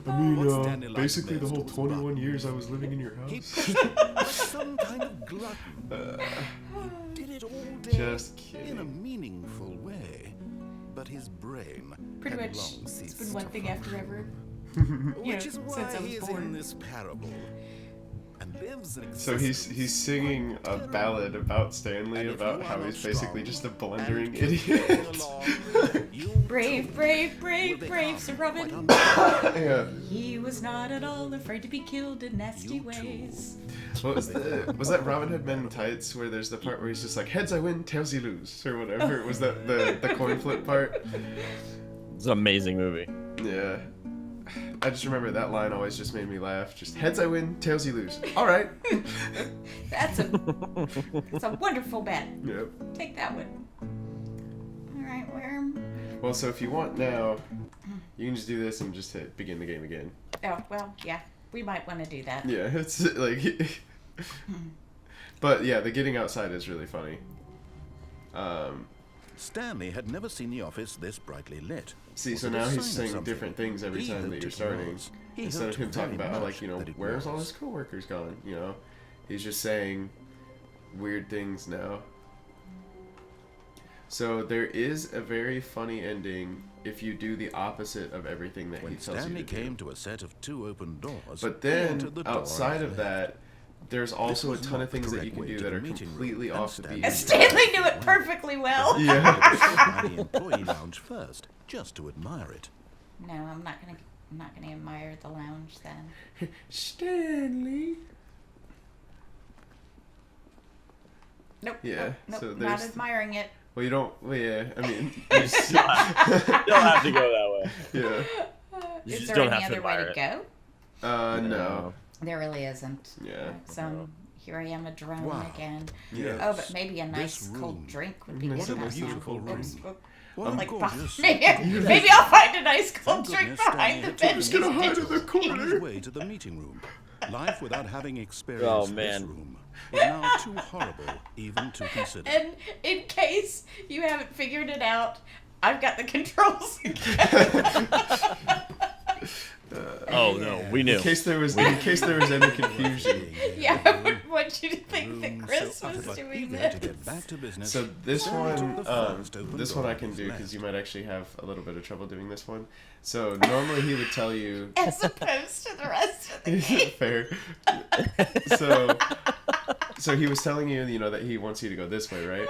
I mean, What Stanley liked basically the most whole was 21 buttons. years I was living in your He house. was some kind of glutton. He did it all day Just in a kidding. meaningful way. But his brain Pretty had much, long it's ceased been one to thing after function. ever. Which know, is why since I was he is born. in this parable and lives an So he's singing a ballad about Stanley, about how he's basically just a blundering idiot. Brave, brave, brave, brave Sir Robin. Yeah. He was not at all afraid to be killed in nasty You too. ways. What was that Robin Hood Men in Tights where there's the part where he's just like heads I win, tails you lose, or whatever? Was that the coin flip part? It's an amazing movie. Yeah. I just remember that line always just made me laugh. Just heads I win, tails you lose. All right. That's a wonderful bet. Yep. Take that one. All right, where? Well, so if you want now, you can just do this and just hit begin the game again. Oh, well, yeah. We might want to do that. Yeah, it's like. But yeah, the getting outside is really funny. Stanley had never seen the office this brightly lit. See, Was so it a now sign he's of saying something? different things every He time hoped that you're it starting. was. He Instead of hoped him talking very about, much like, you know, that it where's all was. his coworkers gone? You know, he's just saying weird things now. So there is a very funny ending if you do the opposite of everything that When he tells Stanley you to came do. to a set of 2 open doors, But he then, entered the door outside and of left. that, there's also a was ton not of the things that you correct can way do to that the are meeting room, completely and off the Stanley beat. And Stanley knew it perfectly well. Yeah. By the employee lounge first, just to admire it. No, I'm not gonna admire the lounge then. Stanley. Nope. Yeah, Nope, so not there's- admiring it. Well, you don't. Well, yeah. I mean, You don't have to go that way. yeah. You Is just there don't any have to other way to admire go? No. There really isn't. Yeah. So here I am, a drone Wow. again. Yeah. Oh, but maybe a nice This cold room. drink would be Nice good. and right now. beautiful room. Oops, oops. What a Like, gorgeous... maybe I'll find a nice cold Thank drink goodness behind the Stanley bench. had Just gonna taken hide in the on corner. his way to the meeting room. Life without having experienced Oh, this man. room is now too horrible even to consider. And in case you haven't figured it out, I've got the controls. Oh no, we knew. In case there was any confusion. Yeah, I wouldn't want you to think that Room Chris so was utterly doing eager this. to get back to business. So this Stanley one, took the first open this door one I on can his do because left. you might actually have a little bit of trouble doing this one. So normally he would tell you. As opposed to the rest of the game. Fair. So he was telling you, you know, that he wants you to go this way, right?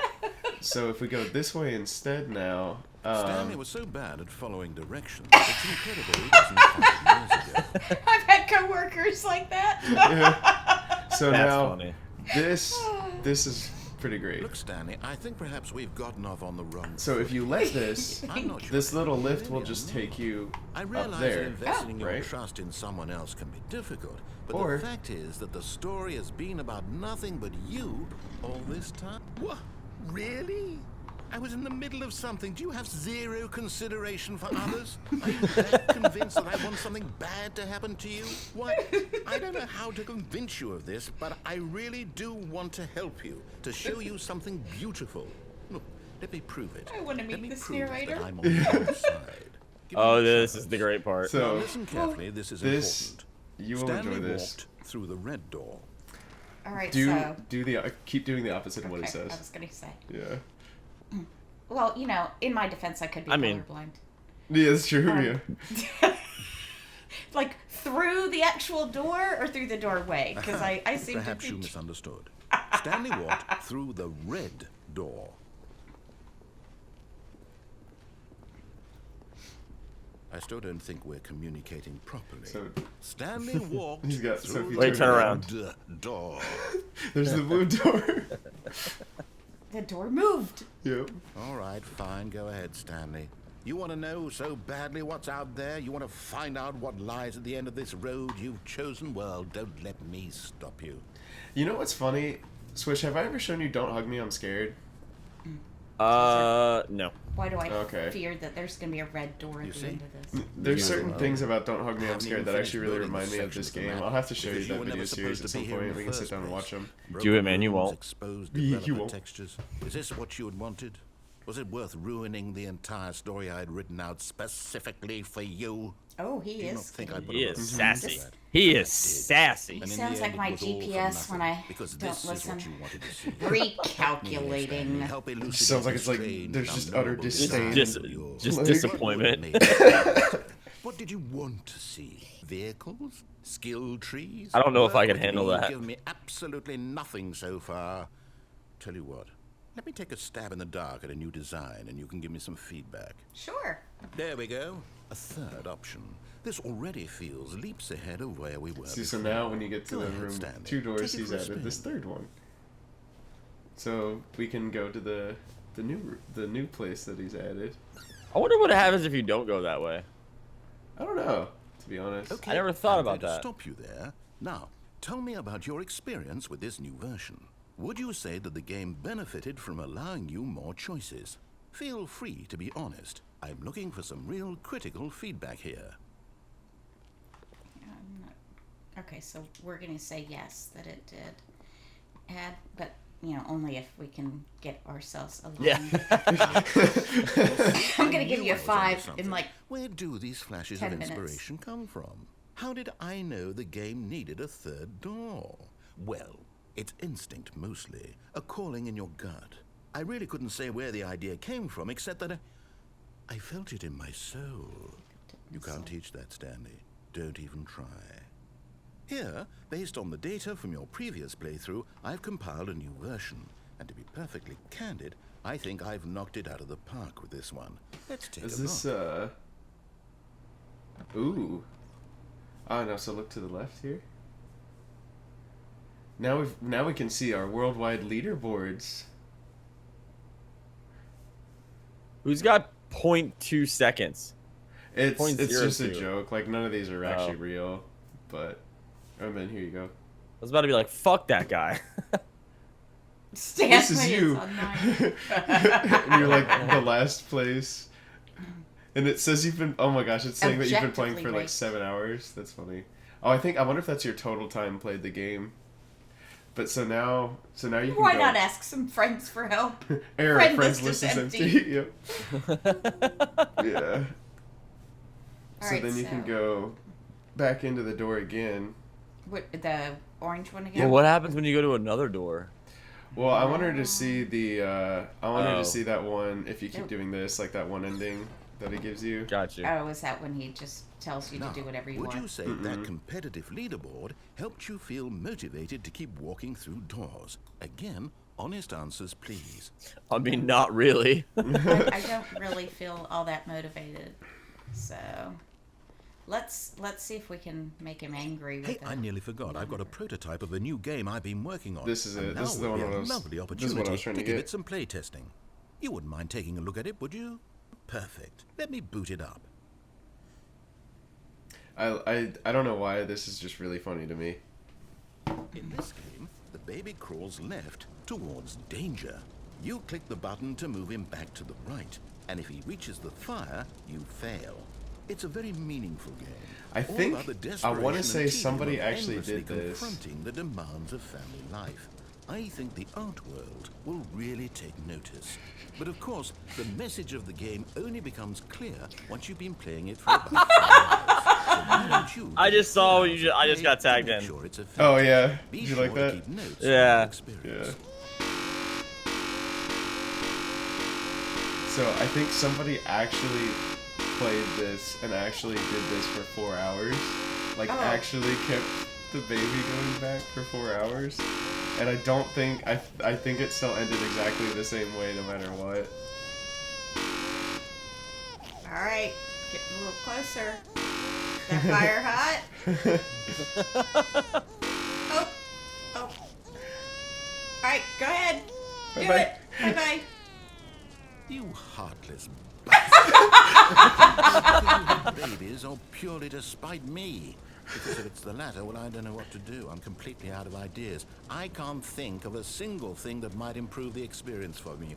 So if we go this way instead now, Stanley was so bad at following directions, it's incredible he doesn't 5 years ago. I've had coworkers like that. Yeah. So That's now funny. this is pretty great. Look, Stanley, I think perhaps we've gotten off on the wrong So if you let this, I'm not sure this little lift will really just am. take you I up realize that there. investing your right? trust in someone else can be difficult, but Or- the fact is that the story has been about nothing but you all this time. What? Really? I was in the middle of something. Do you have zero consideration for others? Are you that convinced that I want something bad to happen to you? Why, I don't know how to convince you of this, but I really do want to help you, to show you something beautiful. Look, let me prove it. I wanna meet Let me this prove narrator. that I'm on your side. Give me Oh, a this chance. is the great part. So- Now listen carefully, this is This important. you will Stanley enjoy this. walked through the red door. All right, Do so. keep doing the opposite of what it Okay, I says. was gonna say. Yeah. Well, in my defense, I could be I mean- colorblind. Yeah, that's true. Yeah. Like through the actual door or through the doorway? Because I seem Perhaps to you be. misunderstood. Stanley walked through the red door. I still don't think we're communicating properly. So Stanley walked He's got through Sophie the Wait, turn around. red door. there's the blue door. The door moved. Yep. All right, fine. Go ahead, Stanley. You want to know so badly what's out there? You want to find out what lies at the end of this road you've chosen? Well, don't let me stop you. You know what's funny? Swish, have I ever shown you Don't Hug Me, I'm Scared? No. Why do I Okay. fear that there's gonna be a red door You at the see? end of this? There's Yeah, certain well, things about Don't Hug Me, I'm haven't Scared even that actually really finished remind me building of this sections of the game. map I'll have to show you because that were video never series supposed at to some be here point. in We the can sit first down and place. watch them. Do it, man, Broken you rooms, won't. Exposed You developer won't. textures. Is this what you had wanted? Was it worth ruining the entire story I had written out specifically for you? Oh, he Do you not is. think I put He a lot is of sassy. thought into that? He I is did. sassy. And in Sounds the like end, my it was all for GPS when nothing, I because don't this is listen. what you wanted to see. Recalculating. Help elucidate Sounds like the it's like strange, there's just unknowable utter design disdain. of yours. Just Like- disappointment. What did you want to see? Vehicles? Skill trees? I don't know if I Work can with handle me, that. Give me absolutely nothing so far. Tell you what, let me take a stab in the dark at a new design and you can give me some feedback. Sure. There we go. A third option. This already feels leaps ahead of where we were. See, so before. now when you get to Go the ahead, room, Stanley. 2 doors, Take it he's for a added this spin. 3rd one. So we can go to the new place that he's added. I wonder what happens if you don't go that way. I don't know, to be honest. Okay, I never thought I'm about going to that. Stop you there. Now, tell me about your experience with this new version. Would you say that the game benefited from allowing you more choices? Feel free to be honest. I'm looking for some real critical feedback here. Okay, so we're gonna say yes that it did add, but only if we can get ourselves along. Yeah. I'm gonna give knew you a I was onto 5 something. in like. Where do these flashes 10 of minutes. inspiration come from? How did I know the game needed a third door? Well, it's instinct mostly, a calling in your gut. I really couldn't say where the idea came from, except that I felt it in my soul. You can't teach that, Stanley. Don't even try. Here, based on the data from your previous playthrough, I've compiled a new version. And to be perfectly candid, I think I've knocked it out of the park with this one. Let's take Is a this look. Ooh. Oh no, so look to the left here. Now we can see our worldwide leaderboards. Who's got 0.2 seconds? It's 0.02. just a joke. Like none of these are actually Oh. real. But then here you go. I was about to be like, fuck that guy. Stanley This is you. on 9. And you're like the last place. And it says you've been. Oh my gosh! It's saying that you've been playing for Objectively like 7 hours. That's funny. Oh, I wonder if that's your total time played the game. But so now you can Why go. not ask some friends for help? Error, Friend friends list list is is empty. empty. Yep. Yeah. So Alright, then you can go back into the door again. What, the orange one again? Well, what happens when you go to another door? Well, I want her to see the. I want her Oh. to see that one. If you keep Nope. doing this, like that one ending that it gives you. Got you. Oh, is that when he just tells you Now, to do whatever you would want? you say that competitive leaderboard helped you feel motivated to keep walking through doors? Again, Honest answers, please. I mean, not really. I don't really feel all that motivated. So let's see if we can make him angry with Hey, it. I nearly forgot. I've got a prototype of a new game I've been working on. This is And it. now This is the would one be I a was- lovely this is what I was opportunity trying to to give get. it some play testing. You wouldn't mind taking a look at it, would you? Perfect. Let me boot it up. I don't know why this is just really funny to me. In this game, the baby crawls left towards danger. You click the button to move him back to the right, and if he reaches the fire, you fail. It's a very meaningful game. I All think- about the I desperation wanna and say tedium somebody of actually endlessly did this. confronting the demands of family life. I think the art world will really take notice. But of course, the message of the game only becomes clear once you've been playing it for about 5 hours. So why don't you I give just it saw full what you I just got to tagged make in. sure it's effective. Oh yeah, Be did you sure like to that? keep notes Yeah. of your Yeah. experience. So I think somebody actually played this and actually did this for 4 hours. Like Oh. actually kept the baby going back for 4 hours. And I don't think I think it still ended exactly the same way no matter what. All right, getting a little closer. That fire hot? Oh, oh. All right, go ahead. Do Bye-bye. it. Bye bye. You heartless bastard. You hate babies or purely to spite me? Because if it's the latter, well, I don't know what to do. I'm completely out of ideas. I can't think of a single thing that might improve the experience for me.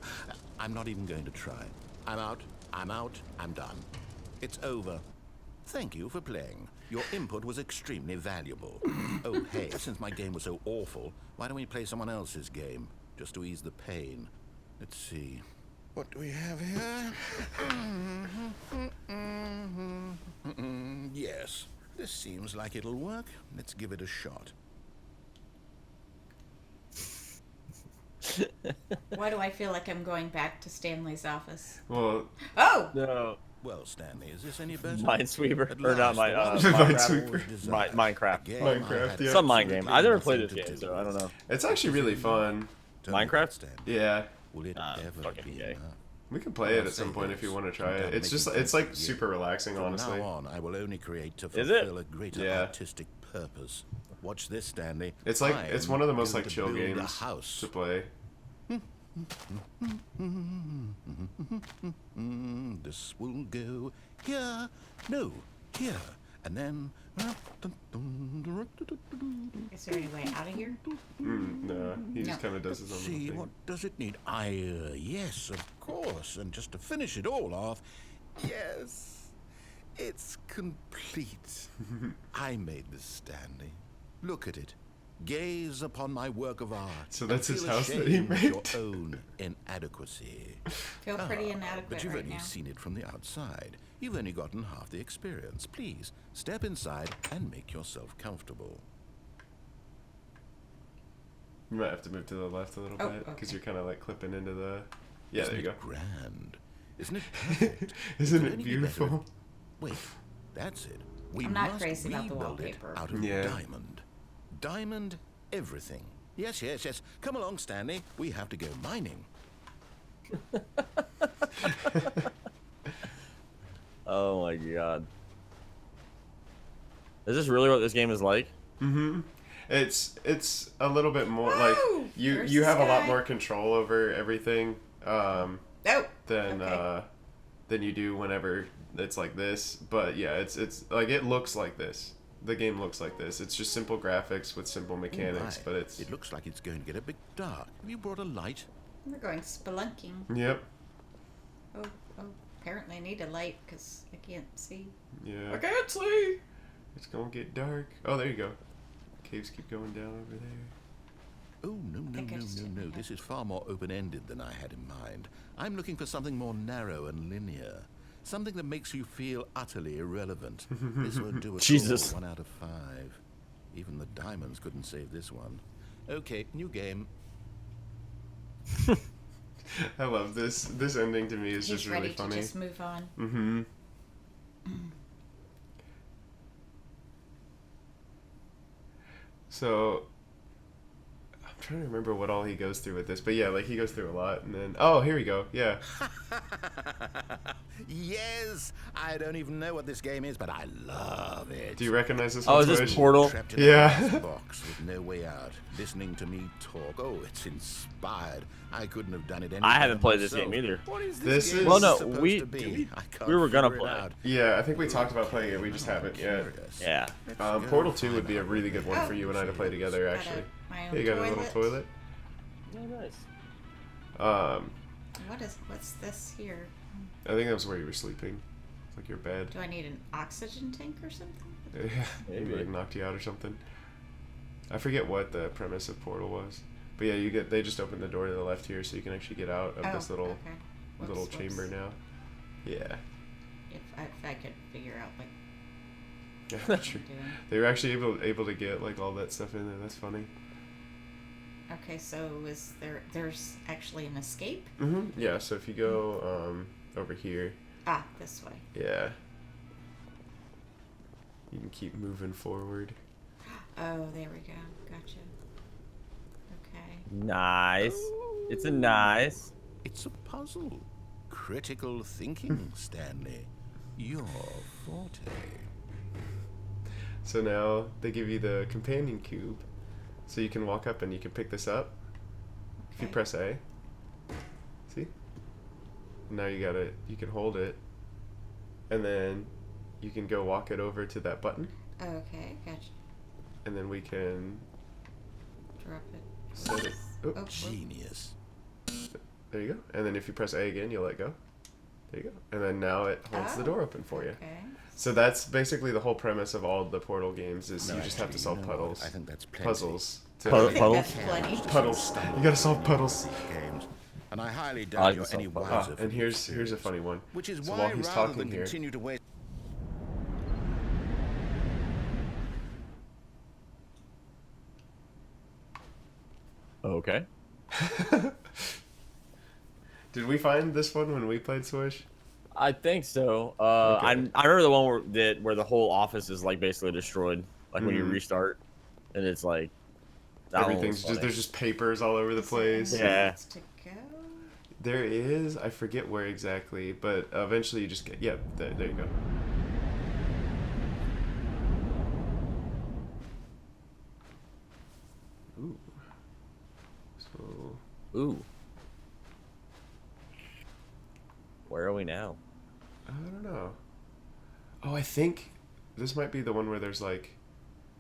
I'm not even going to try. I'm out. I'm out. I'm done. It's over. Thank you for playing. Your input was extremely valuable. Oh, hey, since my game was so awful, why don't we play someone else's game? Just to ease the pain. Let's see. What do we have here? Yes, this seems like it'll work. Let's give it a shot. Why do I feel like I'm going back to Stanley's office? Well, Oh! No, Well, Stanley, is this any better? Minesweeper At or not last, the one Minesweeper. was desired. Minecraft. A game Minecraft, I had yeah. Some mind game. I never played absolutely this game, nothing to so I do don't know. it's actually really fun. Tell me Minecraft? that, Stanley. Yeah. Will it ever fucking be gay. enough? We can play it I'll at some say point this, if you want to try I'm it. done It's just making it's fun like of you. super relaxing, From honestly. now on, I will only create to Is it? fulfill a greater Yeah. artistic purpose. Watch this, Stanley. It's like I'm it's one of the most going like to chill build a games house. to play. This will go here, no, here, and then. Is there any way out of here? No, he just No. kind of does his own little See, thing. what does it need? Yes, of course. And just to finish it all off, yes, it's complete. I made this, Stanley. Look at it. Gaze upon my work of art. So and that's his feel house that he ashamed of made? your own inadequacy. Feel pretty Ah, inadequate but you've right only now. seen it from the outside. You've only gotten half the experience. Please, step inside and make yourself comfortable. You might have to move to the left a little Oh, bit because okay. you're kind of like clipping into the. Yeah, Isn't there you it go. grand? Isn't it perfect? Isn't Could it only be better. beautiful? Wait, that's it. We I'm not must crazy about the rebuild wallpaper. it out of Yeah. diamond. Diamond everything. Yes, yes, yes. Come along, Stanley. We have to go mining. Oh my god. Is this really what this game is like? It's a little bit more like Woo! you There's you the have a lot sky. more control over everything Oh! than Okay. than you do whenever it's like this. But yeah, it's like it looks like this. The game looks like this. It's just simple graphics with simple mechanics, My, but it's It looks like it's going to get a bit dark. Have you brought a light? We're going spelunking. yep. Oh, apparently I need a light because I can't see. Yeah. I can't see! It's gonna get dark. Oh, there you go. Caves keep going down over there. Oh, no, no, think I no, just no, did no. that. This is far more open-ended than I had in mind. I'm looking for something more narrow and linear. Something that makes you feel utterly irrelevant. This won't do at Jesus. all. 1 out of 5. Even the diamonds couldn't save this one. Okay, new game. I love this. This ending to me is He's just ready really funny. to just move on. Mm-hmm. So, I'm trying to remember what all he goes through with this, but yeah, like he goes through a lot, and then oh, here we go. Yeah. Yes, I don't even know what this game is, but I love it. Do you recognize this Oh, one? is this Swish? Portal? Trapped in Yeah. a glass box with no way out, listening to me talk. Oh, it's inspired. I couldn't have done it any I better haven't played this myself. game either. What is This this is- game Well, no, supposed we- to be? did we- I can't we were gonna figure it play. out. Yeah, I think we talked about playing it. We just haven't yet. Curious. Yeah. Let's go Portal 2 find would be a out really what good it one for you and I to play together, Got actually. my own Hey, you got a little toilet? Oh, nice. What's this here? I think that was where you were sleeping. It's like your bed. Do I need an oxygen tank or something? Yeah, Maybe. maybe like knocked you out or something. I forget what the premise of Portal was, but yeah, they just opened the door to the left here, so you can actually get out of this little okay. Whoops, little whoops. chamber now. Yeah, If I could figure out like yeah, what sure. I'm doing. They were actually able to get like all that stuff in there. That's funny. Okay, so there's actually an escape? Yeah. So if you go over here, Ah, this way. yeah, you can keep moving forward. Oh, there we go. Gotcha. Okay. Nice. It's a nice. It's a puzzle. Critical thinking, Stanley. Your forte. So now they give you the companion cube, so you can walk up and you can pick this up. If you Okay. press A, see? Now you got it. You can hold it, and then you can go walk it over to that button, Okay, gotcha. and then we can Drop it. set it. Oh, Oh, Genius. there you go. And then if you press A again, you'll let go. There you go. And then now it holds the Oh, door open for you. okay. So that's basically the whole premise of all the Portal games is No, you just have to actually, solve you know what? puddles. I think that's plenty. Puzzles. to- Puddle- I think puddles? that's plenty. Puddles. You gotta solve puddles. Games. And I highly I doubt like you're the any soft wiser. Ah, for and the here's a experience. funny one. Which is So why, while he's rather talking than here, continue to waste. Okay. Did we find this one when we played Swish? I think so. Okay. I remember the one where the whole office is like basically destroyed, like when you Mhm. restart, and it's like that one was Everything's just funny. there's just papers all over the Is there place. anywhere Yeah. else to go? There is, I forget where exactly, but eventually you just get there you go. Ooh. So Ooh. Where are we now? I don't know. Oh, I think this might be the one where there's like,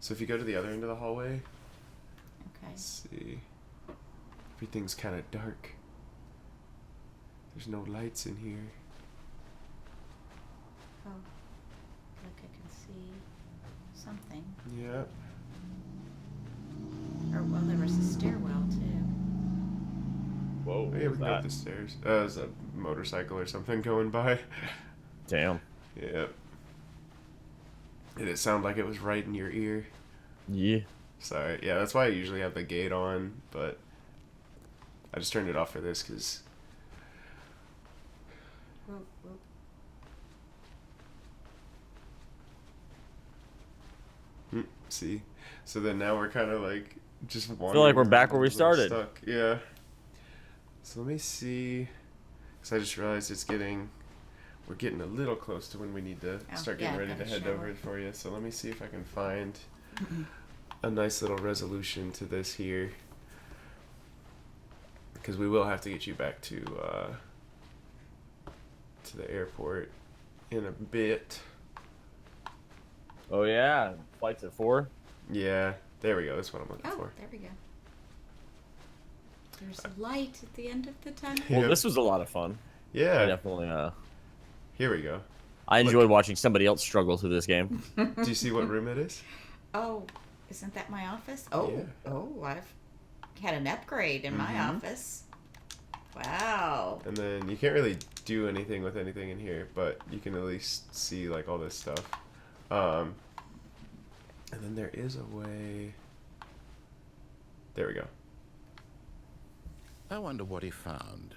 so if you go to the other end of the hallway, Okay. let's see, everything's kind of dark. There's no lights in here. Oh, like I can see something. Yeah. Or well, there was a stairwell too. Whoa. Oh, yeah, we can go up the stairs. There's a motorcycle or something going by. Damn. Yeah. Did it sound like it was right in your ear? Yeah. Sorry. Yeah, that's why I usually have the gate on, but I just turned it off for this because Whoop, whoop. see. So then now we're kind of like just wandering. feel like we're back where we around, a little started. Stuck. Yeah. So let me see. Because I just realized we're getting a little close to when we need to Oh, start yeah, getting ready I've to got a head shower. over for you. So let me see if I can find a nice little resolution to this here. Because we will have to get you back to the airport in a bit. Oh yeah. Flight's at 4. Yeah, there we go. That's what I'm looking Oh, for. there we go. There's a light at the end of the tunnel. Well, Yep. this was a lot of fun. I Yeah, definitely. here we go. I enjoyed watching somebody else struggle through this game. Do you see what room it is? Oh, isn't that my office? Oh, Yeah. oh, I've had an upgrade in my Mhm. office. Wow. And then you can't really do anything with anything in here, but you can at least see like all this stuff. And then there is a way. There we go. I wonder what he found.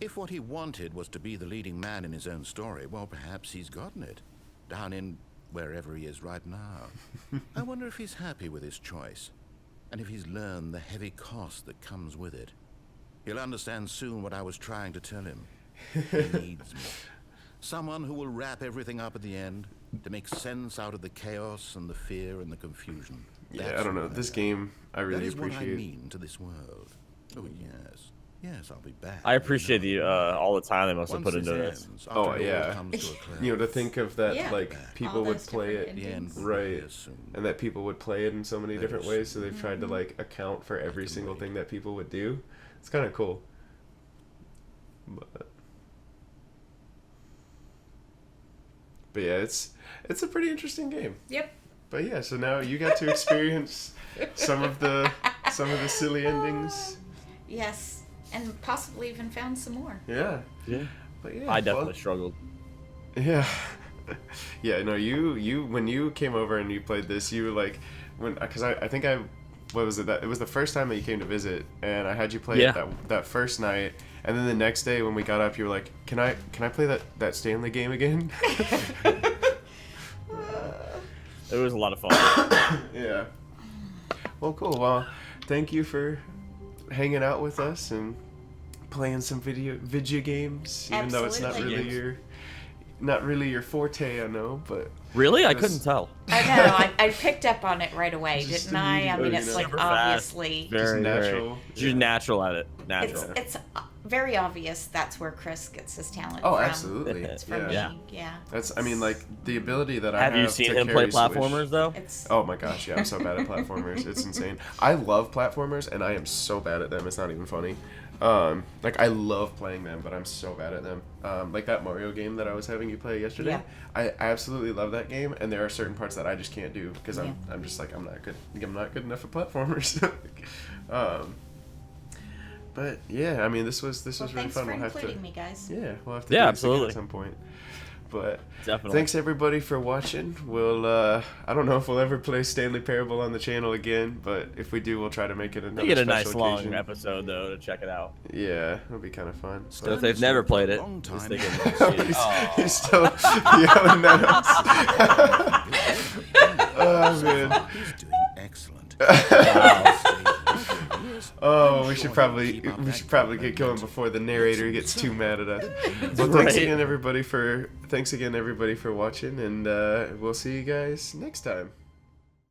If what he wanted was to be the leading man in his own story, well, perhaps he's gotten it. Down in wherever he is right now. I wonder if he's happy with his choice. And if he's learned the heavy cost that comes with it, he'll understand soon what I was trying to tell him. He needs me. Someone who will wrap everything up at the end to make sense out of the chaos and the fear and the confusion. Yeah, That's I don't know. what This am. game, I really That is what I appreciate. mean to this world. Oh, yes. Yes, I'll be back. I appreciate the all the time they must have Once put into this this. ends, Oh, after it all yeah. comes to a close, You know, to think of that, Yeah. like, people All would those play different it, the end endings. will be right, here soon. and that people would play it in so many different Very ways, so they've tried to, like, account for every can single wait. thing that people would do. It's kind of cool. But yeah, it's a pretty interesting game. Yep. But yeah, so now you got to experience some of the silly endings. Yes, and possibly even found some more. Yeah. Yeah. But yeah, I definitely well, struggled. yeah. Yeah, no, you when you came over and you played this, you were like, because I think what was it, that it was the first time that you came to visit, and I had you play Yeah. it that first night, and then the next day when we got up, you were like, can I play that Stanley game again? It was a lot of fun. Yeah. Well, cool. Well, thank you for hanging out with us and playing some video games, even though it's Absolutely. not really your forte, I know, but Really? I Yes. couldn't tell. I know. I picked up on it right away, Just didn't I? I mean, immediately, it's you know. like Super fast. obviously. Very natural. You're Yeah. natural at it. Natural. It's very obvious that's where Chris gets his talent oh, from. absolutely. It's from Yeah. me. Yeah. That's, I mean, like the ability that I Have have. you seen to him play carry Swish- platformers though? It's Oh my gosh, yeah, I'm so bad at platformers. It's insane. I love platformers, and I am so bad at them. It's not even funny. Like I love playing them, but I'm so bad at them. Like that Mario game that I was having you play yesterday. Yeah. I absolutely love that game, and there are certain parts that I just can't do because Yeah. I'm just like I'm not good enough at platformers. But yeah, I mean this was well, really thanks fun. for We'll have to including me, guys. yeah we'll have to Yeah, do this again absolutely. at some point. But Definitely. thanks everybody for watching. We'll I don't know if we'll ever play Stanley Parable on the channel again, but if we do, we'll try to make it another You get a special nice long occasion. episode though to check it out. Yeah, it'll be kind of fun. So if they've never played it, Long just time. thinking, He's still yelling at us. Oh man. He's doing excellent. Oh, we should probably get going before the narrator gets too mad at us. Well, thanks Right. again everybody for watching, and we'll see you guys next time.